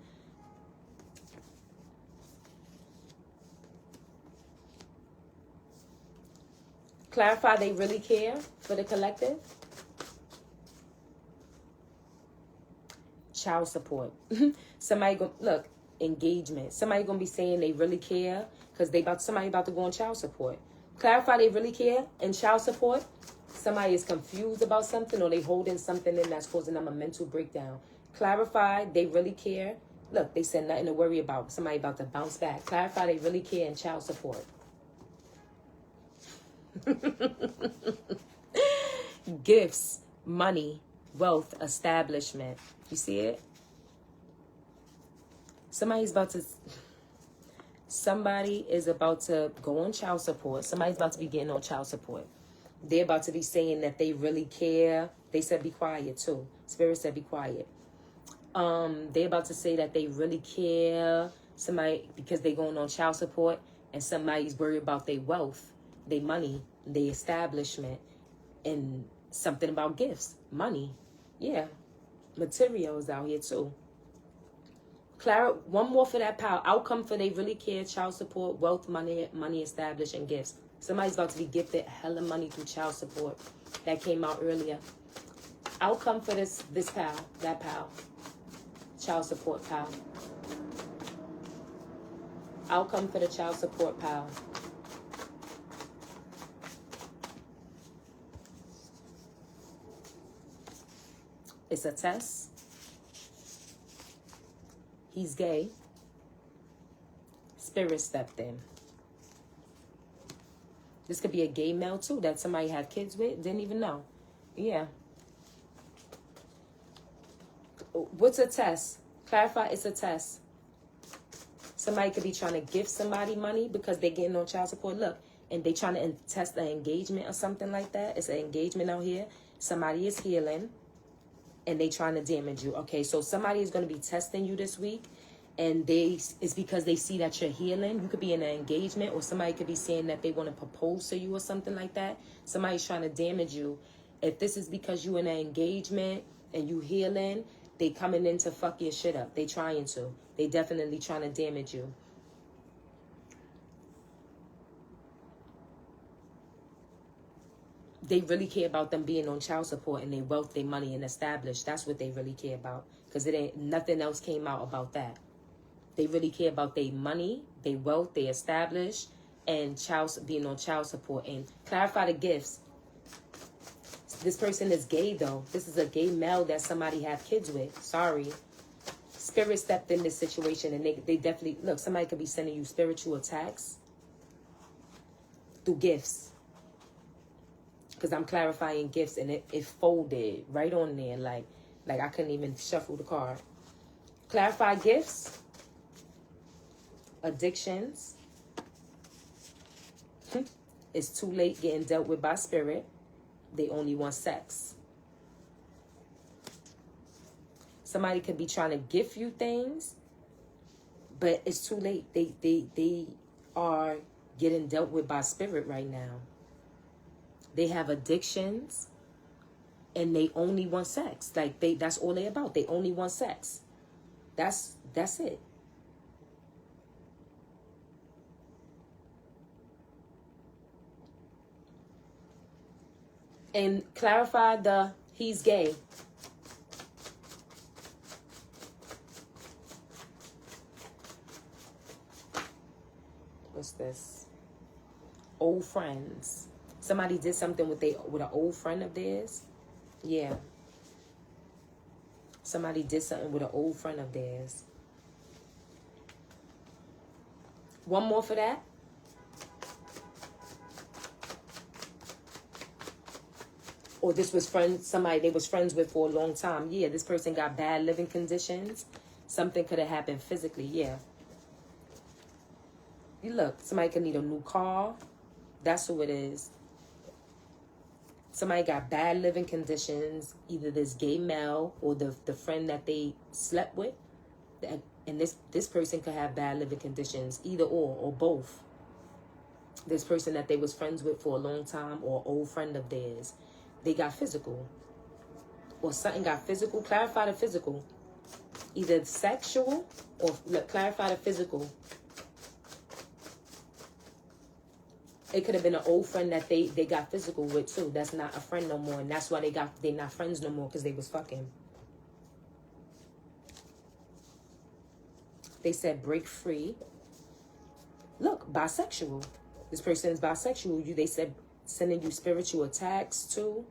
Clarify, they really care for the collective. Child support. Somebody go look, engagement. Somebody gonna be saying they really care because somebody about to go on child support. Clarify, they really care and child support. Somebody is confused about something, or they holding something in that's causing them a mental breakdown. Clarify, they really care. Look, they said nothing to worry about. Somebody about to bounce back. Clarify, they really care and child support. Gifts, money, wealth, establishment. You see it? Somebody is about to go on child support. Somebody's about to be getting on child support. They're about to be saying that they really care. They said be quiet too. Spirit said be quiet. They're about to say that they really care. Somebody, because they going on child support, and somebody's worried about their wealth, their money, their establishment, and something about gifts, money. Yeah. Materials out here too. Clara, one more for that power. Outcome for they really care, child support, wealth, money established, and gifts. Somebody's about to be gifted hella money through child support. That came out earlier. Outcome for this pal, that pal. Child support pal. Outcome for the child support pal. It's a test. He's gay. Spirit stepped in. This could be a gay male too that somebody had kids with, didn't even know. Yeah. What's a test? Clarify, it's a test. Somebody could be trying to give somebody money because they're getting on child support. Look, and they trying to test an engagement or something like that. It's an engagement out here. Somebody is healing and they trying to damage you. Okay, so somebody is going to be testing you this week, and it's because they see that you're healing. You could be in an engagement, or somebody could be saying that they want to propose to you or something like that. Somebody's trying to damage you. If this is because you in an engagement and you healing, they coming in to fuck your shit up. They trying to. They definitely trying to damage you. They really care about them being on child support and their wealth, their money, and established. That's what they really care about. Because it ain't nothing else came out about that. They really care about their money, their wealth, they establish, and being on child support. And clarify the gifts. This person is gay, though. This is a gay male that somebody have kids with. Sorry. Spirit stepped in this situation, and they definitely, look, somebody could be sending you spiritual attacks through gifts. Because I'm clarifying gifts, and it folded right on there. Like I couldn't even shuffle the card. Clarify gifts. Addictions. It's too late getting dealt with by spirit. They only want sex. Somebody could be trying to gift you things, but it's too late. They are getting dealt with by spirit right now. They have addictions, and they only want sex. Like that's all they about. They only want sex. That's it. And clarify the he's gay. What's this? Old friends. Somebody did something with an old friend of theirs. Yeah. Somebody did something with an old friend of theirs. One more for that. Or this was somebody they was friends with for a long time. Yeah, this person got bad living conditions. Something could have happened physically, yeah. You look, somebody could need a new car. That's who it is. Somebody got bad living conditions, either this gay male or the friend that they slept with. And this person could have bad living conditions, either or both. This person that they was friends with for a long time or an old friend of theirs. They got physical. Or something got physical. Clarify the physical. Either sexual or clarify the physical. It could have been an old friend that they got physical with too. That's not a friend no more. And that's why they not friends no more, because they was fucking. They said break free. Look, bisexual. This person is bisexual. They said sending you spiritual attacks too.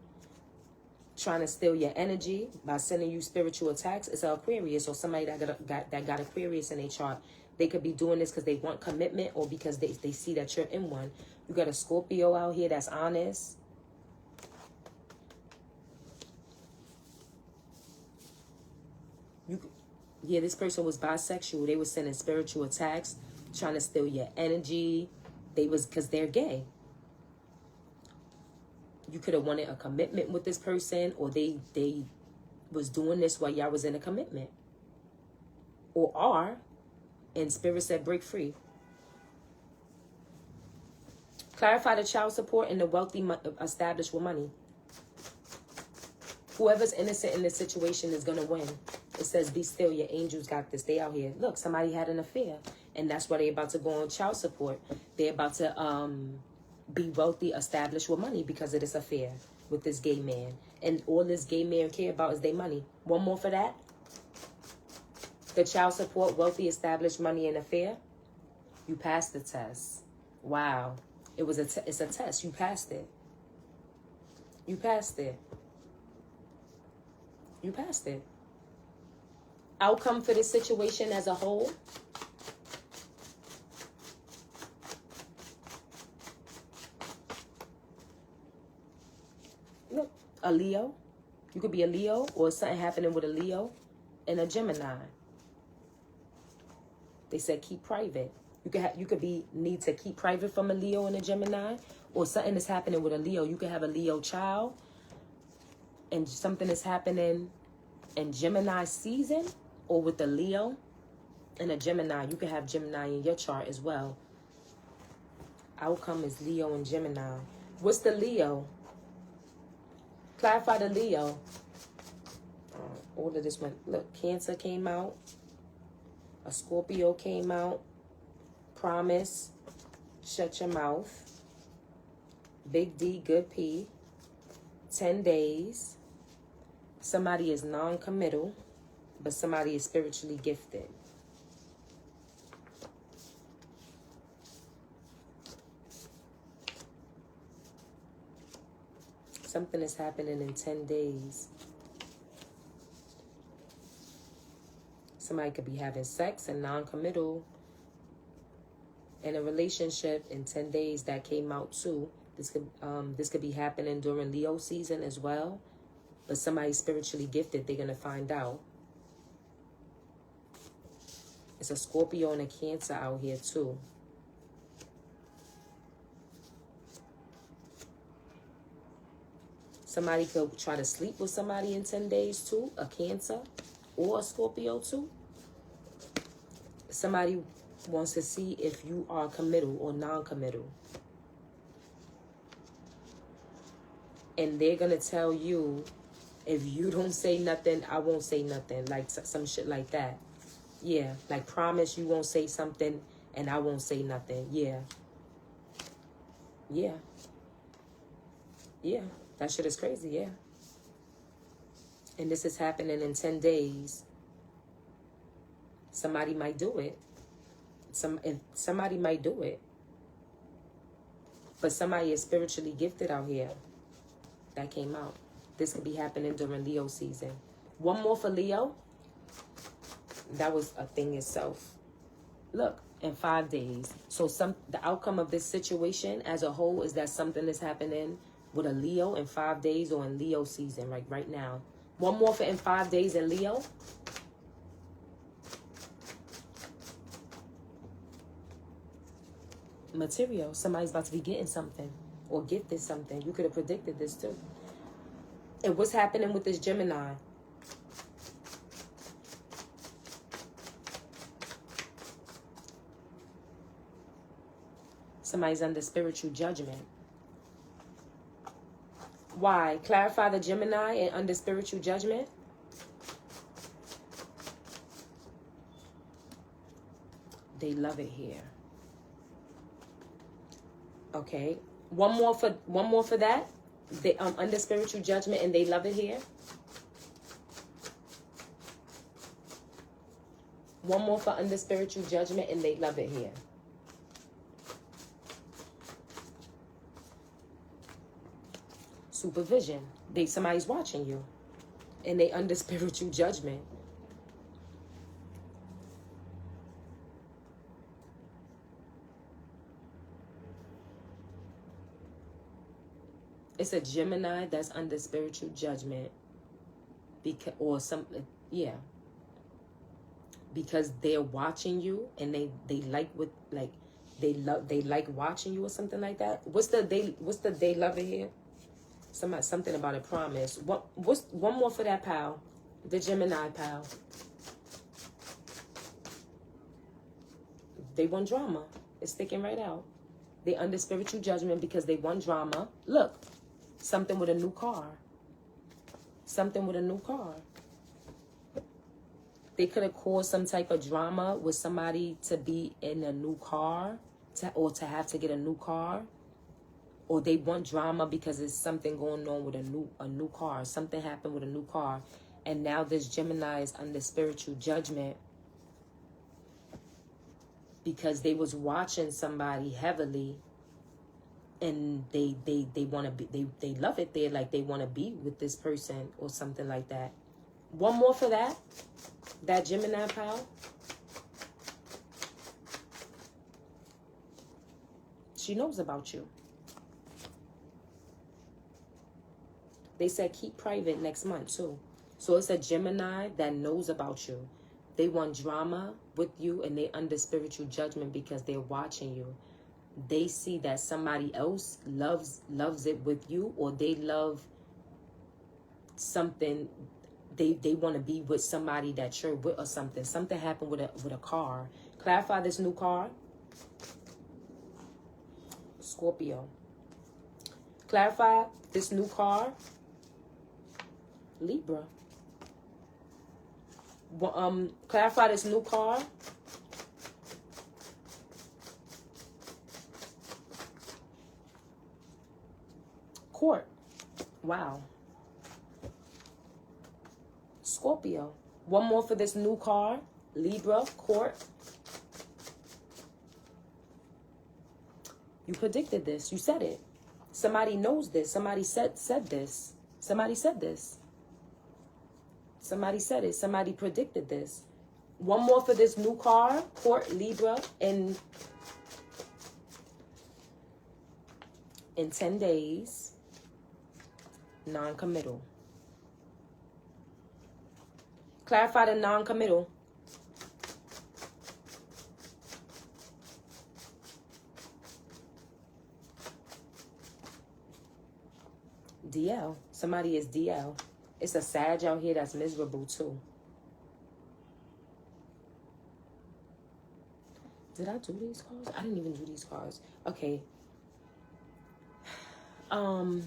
Trying to steal your energy by sending you spiritual attacks. It's an Aquarius or somebody that got Aquarius in their chart. They could be doing this because they want commitment or because they see that you're in one. You got a Scorpio out here that's honest. Yeah, this person was bisexual. They were sending spiritual attacks, trying to steal your energy. Because they're gay. You could have wanted a commitment with this person, or they was doing this while y'all was in a commitment. Or are, and spirit said break free. Clarify the child support and the wealthy established with money. Whoever's innocent in this situation is going to win. It says, be still, your angels got this. They out here. Look, somebody had an affair. And that's why they're about to go on child support. They're about to be wealthy, established with money because of this affair with this gay man. And all this gay man care about is their money. One more for that. The child support, wealthy, established, money, and affair. You passed the test. Wow. It's a test. You passed it. You passed it. You passed it. Outcome for this situation as a whole. Look, a Leo. You could be a Leo or something happening with a Leo and a Gemini. They said keep private. You could need to keep private from a Leo and a Gemini, or something is happening with a Leo. You could have a Leo child, and something is happening in Gemini season, or with a Leo and a Gemini. You could have Gemini in your chart as well. Outcome is Leo and Gemini. What's the Leo? Clarify the Leo. All of this one. Look, Cancer came out. A Scorpio came out. Promise. Shut your mouth. Big D, good P. 10 days. Somebody is non-committal, but somebody is spiritually gifted. Something is happening in 10 days. Somebody could be having sex and non-committal in a relationship in 10 days. That came out too. This could be happening during Leo season as well. But somebody spiritually gifted, they're going to find out. It's a Scorpio and a Cancer out here too. Somebody could try to sleep with somebody in 10 days too. A Cancer or a Scorpio too. Somebody wants to see if you are committal or non-committal. And they're going to tell you, if you don't say nothing, I won't say nothing. Like some shit like that. Yeah. Like promise you won't say something and I won't say nothing. Yeah. Yeah. Yeah. That shit is crazy. Yeah. And this is happening in 10 days. Somebody might do it. Somebody might do it. But somebody is spiritually gifted out here. That came out. This could be happening during Leo season. One more for Leo. That was a thing itself. Look, in 5 days. So the outcome of this situation as a whole is that something is happening with a Leo in 5 days or in Leo season, like right now. One more for in 5 days in Leo. Material. Somebody's about to be getting something or gifted something. You could have predicted this too. And what's happening with this Gemini? Somebody's under spiritual judgment. Why? Clarify the Gemini and under spiritual judgment. They love it here. Okay. One more for that. They under spiritual judgment and they love it here. One more for under spiritual judgment and they love it here. Supervision. Somebody's watching you and they under spiritual judgment. It's a Gemini that's under spiritual judgment. Because they're watching you and they like they like watching you or something like that. What's the they love it here? Something about a promise. What's one more for that pal? The Gemini pal. They want drama. It's sticking right out. They under spiritual judgment because they want drama. Look. Something with a new car. Something with a new car. They could have caused some type of drama with somebody to be in a new car or to have to get a new car. Or they want drama because there's something going on with a new car. Something happened with a new car. And now this Gemini is under spiritual judgment because they was watching somebody heavily. And they want to be, they love it. They're like, they want to be with this person or something like that. One more for that Gemini pal. She knows about you. They said keep private next month too. So it's a Gemini that knows about you. They want drama with you and they under spiritual judgment because they're watching you. They see that somebody else loves it with you, or they love something. They want to be with somebody that you're with or something. Something happened with a car. Clarify this new car. Scorpio. Clarify this new car. Libra. Clarify this new car. Court. Wow. Scorpio. One more for this new car. Libra. Court. You predicted this. You said it. Somebody knows this. Somebody said this. Somebody said this. Somebody said it. Somebody predicted this. One more for this new card, Court, Libra, in 10 days, non-committal. Clarify the non-committal. DL. Somebody is DL. It's a Sag out here that's miserable too. Did I do these cards? I didn't even do these cards. Okay. One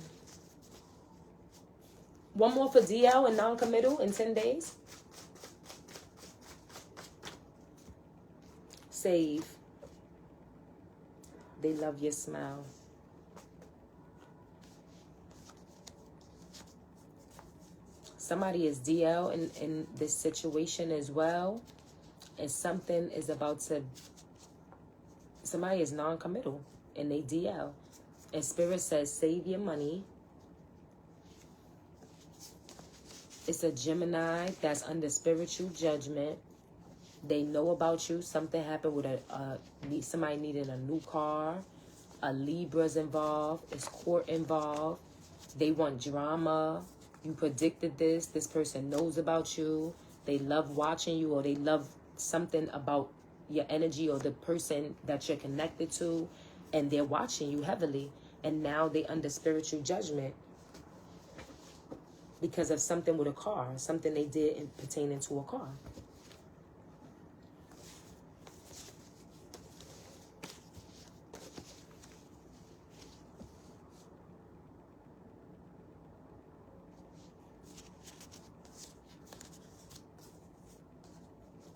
more for DL and non-committal in 10 days. Save. They love your smile. Somebody is DL in this situation as well. And something is about to... Somebody is non-committal and they DL. And Spirit says, save your money. It's a Gemini that's under spiritual judgment. They know about you. Something happened with somebody needing a new car. A Libra's involved. It's court involved. They want drama. You predicted this. This person knows about you. They love watching you, or they love something about your energy or the person that you're connected to. And they're watching you heavily. And now they under spiritual judgment because of something with a car. Something they did pertaining to a car.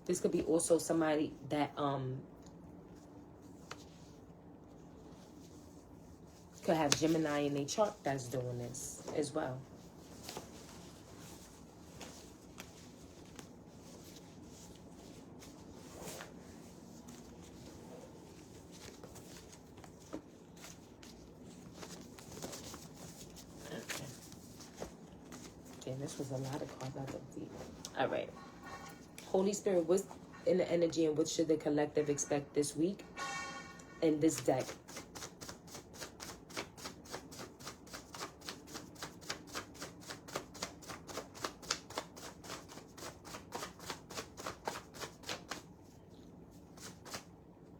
This could be also somebody that could have Gemini in their chart that's doing this as well. Okay, this was a lot of cards out of deep. All right. Holy Spirit, what's in the energy and what should the collective expect this week in this deck?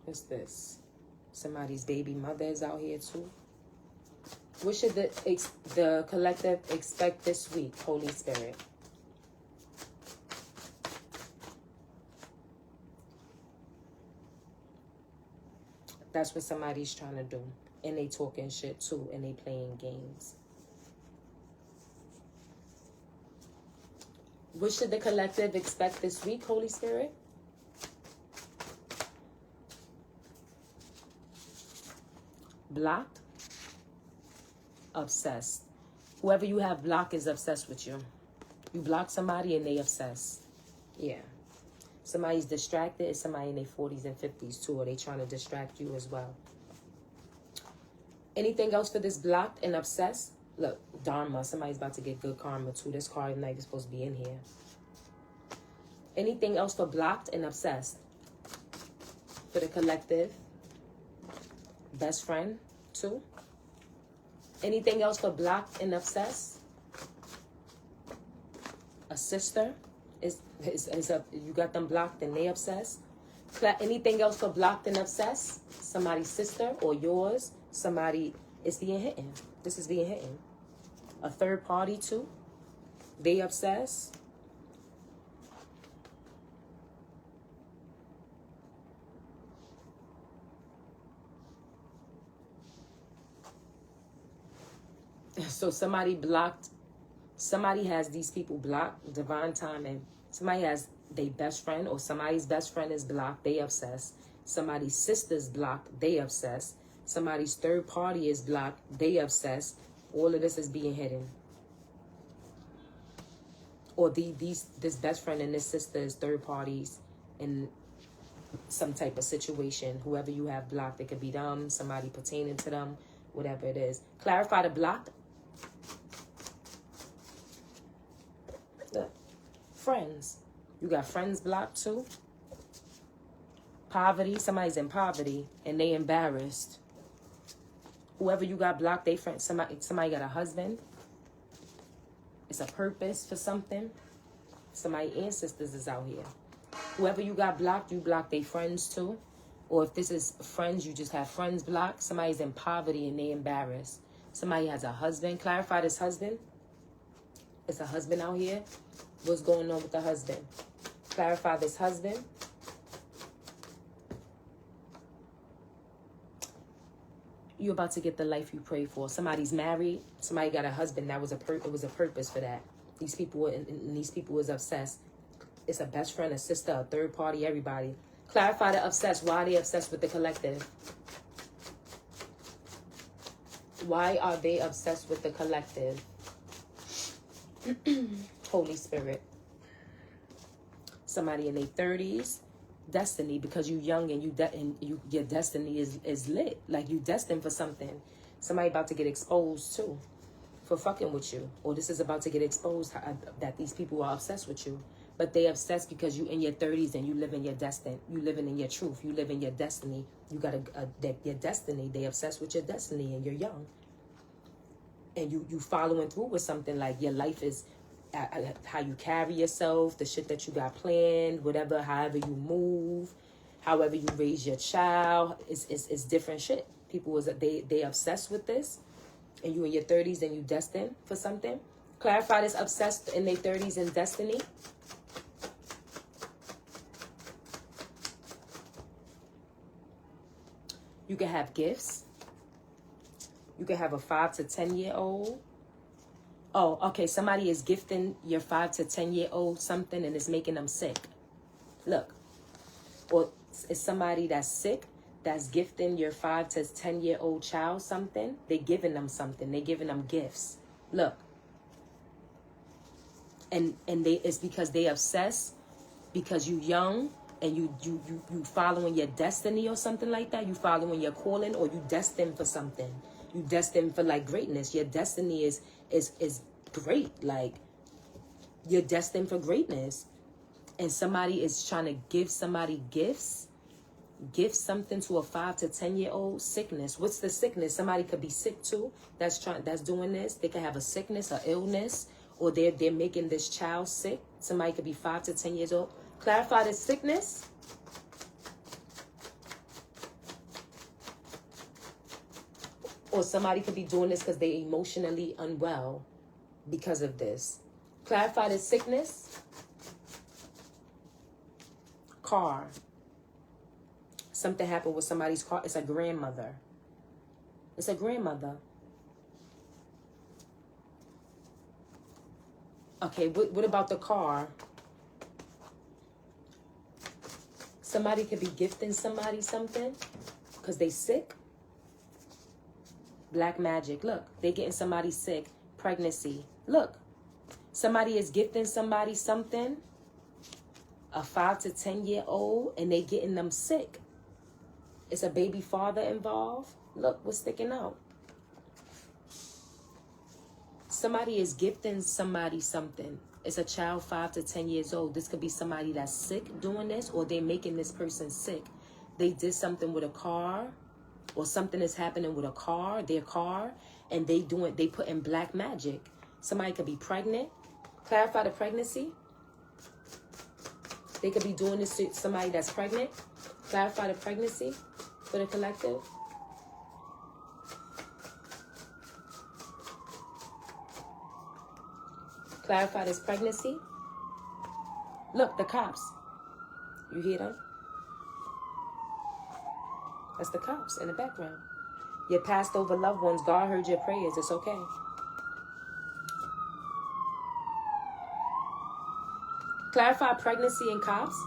What's this? Somebody's baby mother is out here too. What should the collective expect this week, Holy Spirit? That's what somebody's trying to do. And they talking shit too. And they playing games. What should the collective expect this week, Holy Spirit? Blocked. Obsessed. Whoever you have blocked is obsessed with you. You block somebody and they obsessed. Yeah. Somebody's distracted. It's somebody in their 40s and 50s too. Or they trying to distract you as well. Anything else for this blocked and obsessed? Look, Dharma. Somebody's about to get good karma too. This card not even supposed to be in here. Anything else for blocked and obsessed? For the collective. Best friend too. Anything else for blocked and obsessed? A sister. You got them blocked and they obsessed. Anything else for blocked and obsessed? Somebody's sister or yours. Somebody is being hidden. This is being hidden. A third party too. They obsessed. So somebody blocked. Somebody has these people blocked. Divine timing. Somebody has their best friend or somebody's best friend is blocked. They obsessed. Somebody's sister's blocked. They obsessed. Somebody's third party is blocked. They obsessed. All of this is being hidden. Or this best friend and this sister is third parties in some type of situation. Whoever you have blocked, it could be them, somebody pertaining to them, whatever it is. Clarify the block. Look, friends. You got friends blocked too. Poverty. Somebody's in poverty and they embarrassed. Whoever you got blocked, they friend. Somebody got a husband. It's a purpose for something. Somebody's ancestors is out here. Whoever you got blocked, you block their friends too. Or if this is friends, you just have friends blocked. Somebody's in poverty and they embarrassed. Somebody has a husband. Clarify this husband. It's a husband out here. What's going on with the husband? Clarify this husband. You're about to get the life you pray for. Somebody's married. Somebody got a husband. It was a purpose for that. These people was obsessed. It's a best friend, a sister, a third party, everybody. Clarify the obsessed. Why are they obsessed with the collective? Why are they obsessed with the collective? Holy Spirit. Somebody in their 30s. Destiny, because you young and your destiny is lit. Like you destined for something. Somebody about to get exposed too for fucking with you. Or this is about to get exposed that these people are obsessed with you. But they obsessed because you in your 30s and you live in your destiny. You living in your truth. You live in your destiny. You got your destiny. They obsessed with your destiny and you're young. And you following through with something like your life is how you carry yourself, the shit that you got planned, whatever, however you move, however you raise your child, it's different shit. People they obsessed with this, and you in your 30s and you destined for something. Clarify this obsessed in their 30s and destiny. You can have gifts. You can have a 5 to 10 year old. Oh, okay, somebody is gifting your 5 to 10 year old something and it's making them sick. Look. Or it's somebody that's sick that's gifting your 5 to 10 year old child something. They're giving them something. They're giving them gifts. Look. And it's because they obsessed because you young and you following your destiny or something like that. You following your calling or you destined for something. You destined for like greatness. Your destiny is great. Like you're destined for greatness. And somebody is trying to give somebody gifts. Give something to a 5 to 10 year old. Sickness. What's the sickness? Somebody could be sick too. That's doing this. They could have a sickness or illness, or they're making this child sick. Somebody could be 5 to 10 years old. Clarify the sickness. Or somebody could be doing this because they're emotionally unwell because of this. Clarify the sickness. Car. Something happened with somebody's car. It's a grandmother. It's a grandmother. Okay, what about the car? Somebody could be gifting somebody something because they sick. Black magic. Look, they getting somebody sick. Pregnancy. Look, somebody is gifting somebody something. A 5 to 10 year old, and they getting them sick. It's a baby father involved. Look what's sticking out. Somebody is gifting somebody something. It's a child 5 to 10 years old. This could be somebody that's sick doing this, or they're making this person sick. They did something with a car, or something is happening with a car, their car, and they put in black magic. Somebody could be pregnant. Clarify the pregnancy. They could be doing this to somebody that's pregnant. Clarify the pregnancy for the collective. Clarify this pregnancy. Look, the cops. You hear them? That's the cops in the background. Your passed over loved ones, God heard your prayers. It's okay. Clarify pregnancy and cops.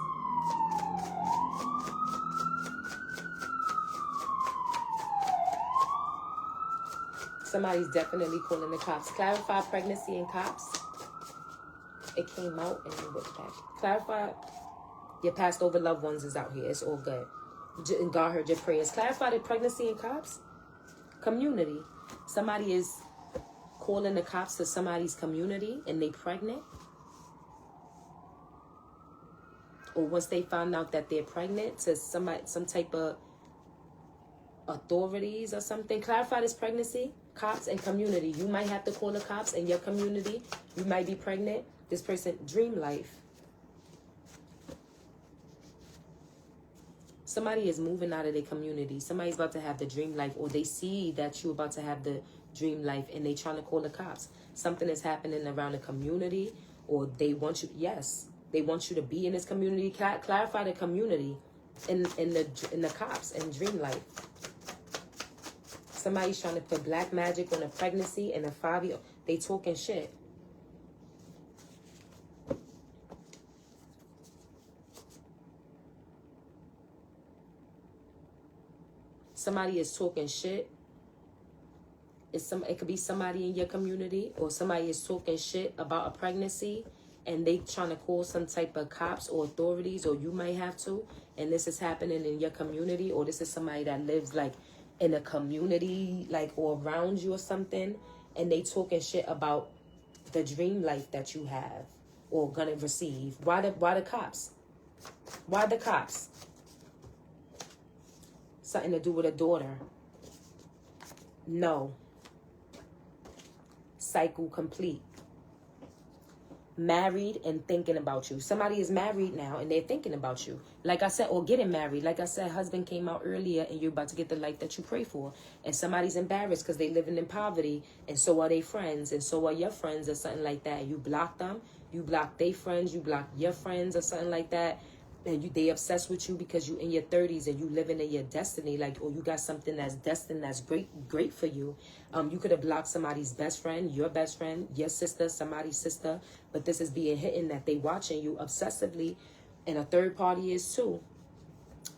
Somebody's definitely calling the cops. Clarify pregnancy and cops. It came out and it went back. Clarify your passed over loved ones is out here. It's all good. And God heard your prayers. Clarify the pregnancy and cops. Community. Somebody is calling the cops to somebody's community and they pregnant. Or once they found out that they're pregnant, to somebody, some type of authorities or something. Clarify this pregnancy. Cops and community. You might have to call the cops in your community. You might be pregnant. This person, dream life. Somebody is moving out of their community. Somebody's about to have the dream life, or they see that you're about to have the dream life and they trying to call the cops. Something is happening around the community, or they want you, yes, they want you to be in this community. Clarify the community in the cops and dream life. Somebody's trying to put black magic on a pregnancy and a 5-year. They talking shit. Somebody is talking shit. It could be somebody in your community, or somebody is talking shit about a pregnancy and they trying to call some type of cops or authorities, or you might have to, and this is happening in your community, or this is somebody that lives like in a community, like, or around you or something, and they talking shit about the dream life that you have or gonna receive. Why the cops? Why the cops? Something to do with a daughter. No. Cycle complete. Married and thinking about you. Somebody is married now and they're thinking about you. Like I said, or getting married. Like I said, husband came out earlier and you're about to get the life that you pray for. And somebody's embarrassed because they living in poverty, and so are they friends, and so are your friends, or something like that. You block them. You block their friends. You block your friends, or something like that. And they obsessed with you because you in your 30s and you living in your destiny, like, or you got something that's destined, that's great for you. You could have blocked somebody's best friend, your sister, somebody's sister, but this is being hidden that they watching you obsessively, and a third party is too.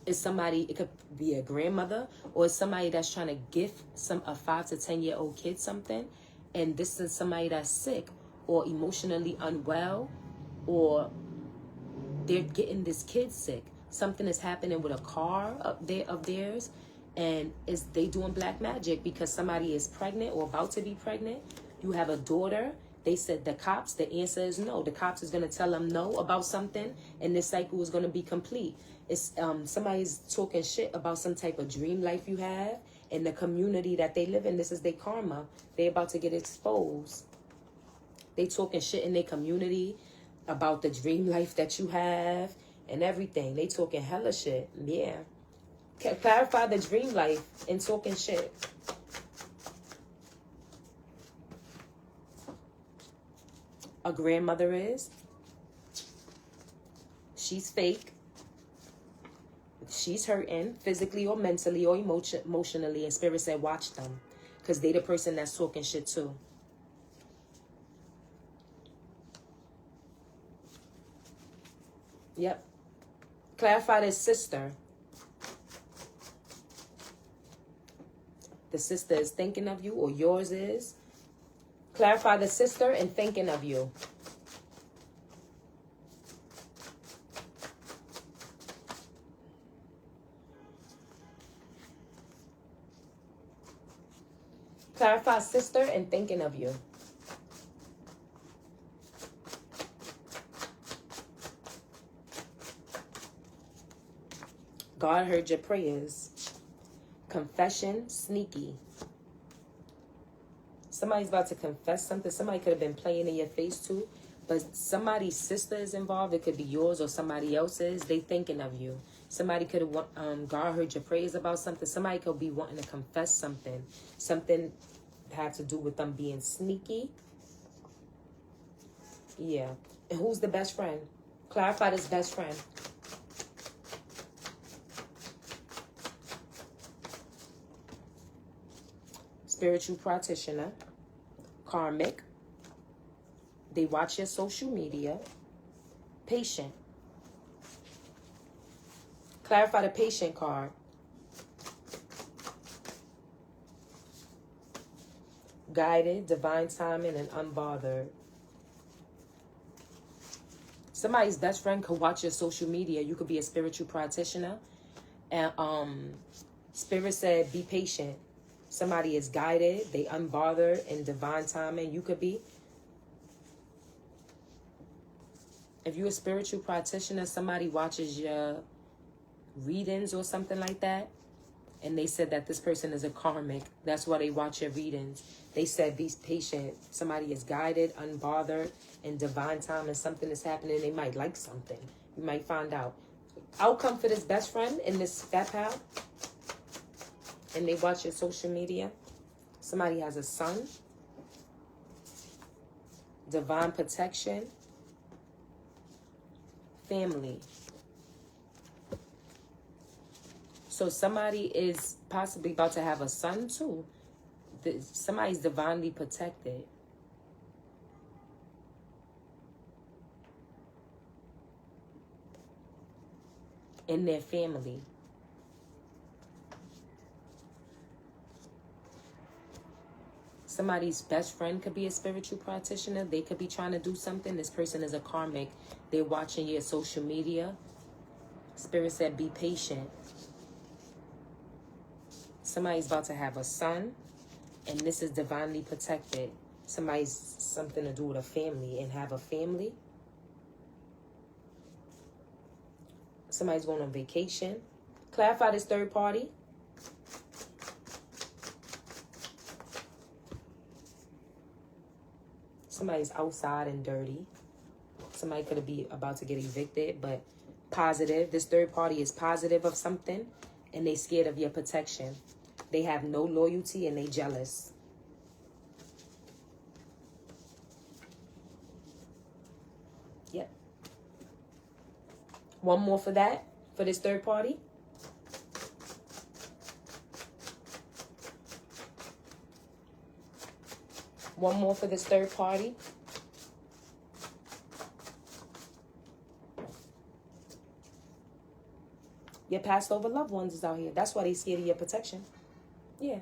It's somebody, it could be a grandmother, or it's somebody that's trying to gift a 5 to 10-year-old kid something, and this is somebody that's sick or emotionally unwell, or they're getting this kid sick. Something is happening with a car up there of theirs, and they doing black magic because somebody is pregnant or about to be pregnant. You have a daughter. They said the cops, the answer is no. The cops is going to tell them no about something, and this cycle is going to be complete. It's somebody's talking shit about some type of dream life you have in the community that they live in. This is their karma. They about to get exposed. They talking shit in their community about the dream life that you have and everything. They talking hella shit. Yeah. Clarify the dream life and talking shit. A grandmother is. She's fake. She's hurting physically or mentally or emotionally, and Spirit said watch them, because they the person that's talking shit too. Yep. Clarify this sister. The sister is thinking of you, or yours is. Clarify the sister and thinking of you. Clarify sister and thinking of you. God heard your prayers. Confession, sneaky. Somebody's about to confess something. Somebody could have been playing in your face too, but somebody's sister is involved. It could be yours or somebody else's. They thinking of you. Somebody could have, God heard your prayers about something. Somebody could be wanting to confess something. Something had to do with them being sneaky. Yeah. And who's the best friend? Clarify this best friend. Spiritual practitioner. Karmic. They watch your social media. Patient. Clarify the patient card. Guided, divine timing, and unbothered. Somebody's best friend could watch your social media. You could be a spiritual practitioner. And Spirit said, be patient. Somebody is guided. They unbothered in divine timing. You could be. If you're a spiritual practitioner, somebody watches your readings or something like that, and they said that this person is a karmic. That's why they watch your readings. They said be patient. Somebody is guided, unbothered, in divine time, and something is happening. They might like something. You might find out. Outcome for this best friend in this fat pal. And they watch your social media. Somebody has a son. Divine protection. Family. So somebody is possibly about to have a son too. Somebody's divinely protected. In their family. Somebody's best friend could be a spiritual practitioner. They could be trying to do something. This person is a karmic. They're watching your social media. Spirit said be patient. Somebody's about to have a son, and this is divinely protected. Somebody's something to do with a family and have a family. Somebody's going on vacation. Clarify this third party. Somebody's outside and dirty. Somebody could be about to get evicted, but positive. This third party is positive of something, and they scared of your protection. They have no loyalty, and they jealous. Yep. One more for that, for this third party. One more for this third party. Your passed over loved ones is out here. That's why they scared of your protection. Yeah.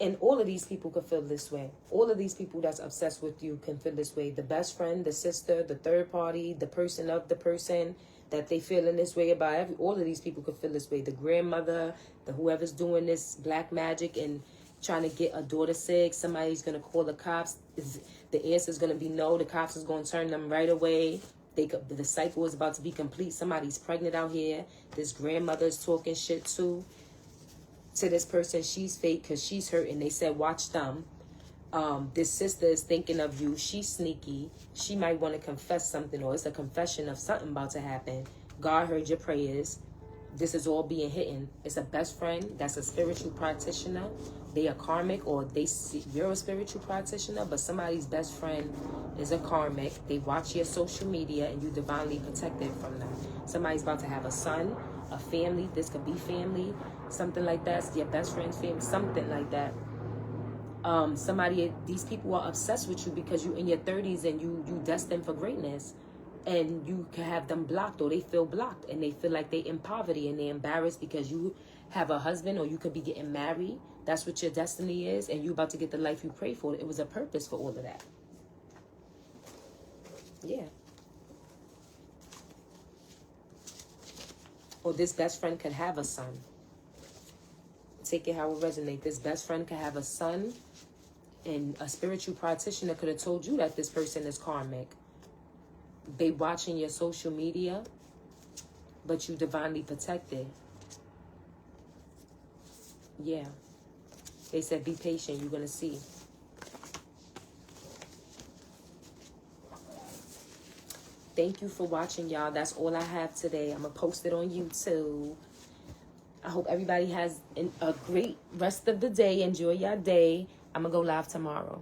And all of these people could feel this way. All of these people that's obsessed with you can feel this way. The best friend, the sister, the third party, the person of the person that they feel in this way about. All of these people could feel this way. The grandmother, the whoever's doing this black magic and trying to get a daughter sick. Somebody's going to call the cops. The answer is going to be no. The cops is going to turn them right away. The cycle is about to be complete. Somebody's pregnant out here. This grandmother's talking shit to this person. She's fake because she's hurting. They said watch them. This sister is thinking of you. She's sneaky. She might want to confess something, or it's a confession of something about to happen. God heard your prayers. This is all being hidden. It's a best friend that's a spiritual practitioner. They are karmic, or you're a spiritual practitioner, but somebody's best friend is a karmic. They watch your social media, and you divinely protected from them. Somebody's about to have a son, a family. This could be family, something like that. It's your best friend's family, something like that. These people are obsessed with you because you're in your 30s and you destined for greatness. And you can have them blocked, or they feel blocked, and they feel like they're in poverty and they're embarrassed because you have a husband, or you could be getting married. That's what your destiny is, and you're about to get the life you pray for. It was a purpose for all of that. Yeah. Or this best friend could have a son. Take it how it resonates. This best friend could have a son, and a spiritual practitioner could have told you that this person is karmic. They watching your social media, but you divinely protected. Yeah. They said be patient. You're going to see. Thank you for watching, y'all. That's all I have today. I'm going to post it on YouTube. I hope everybody has a great rest of the day. Enjoy your day. I'm going to go live tomorrow.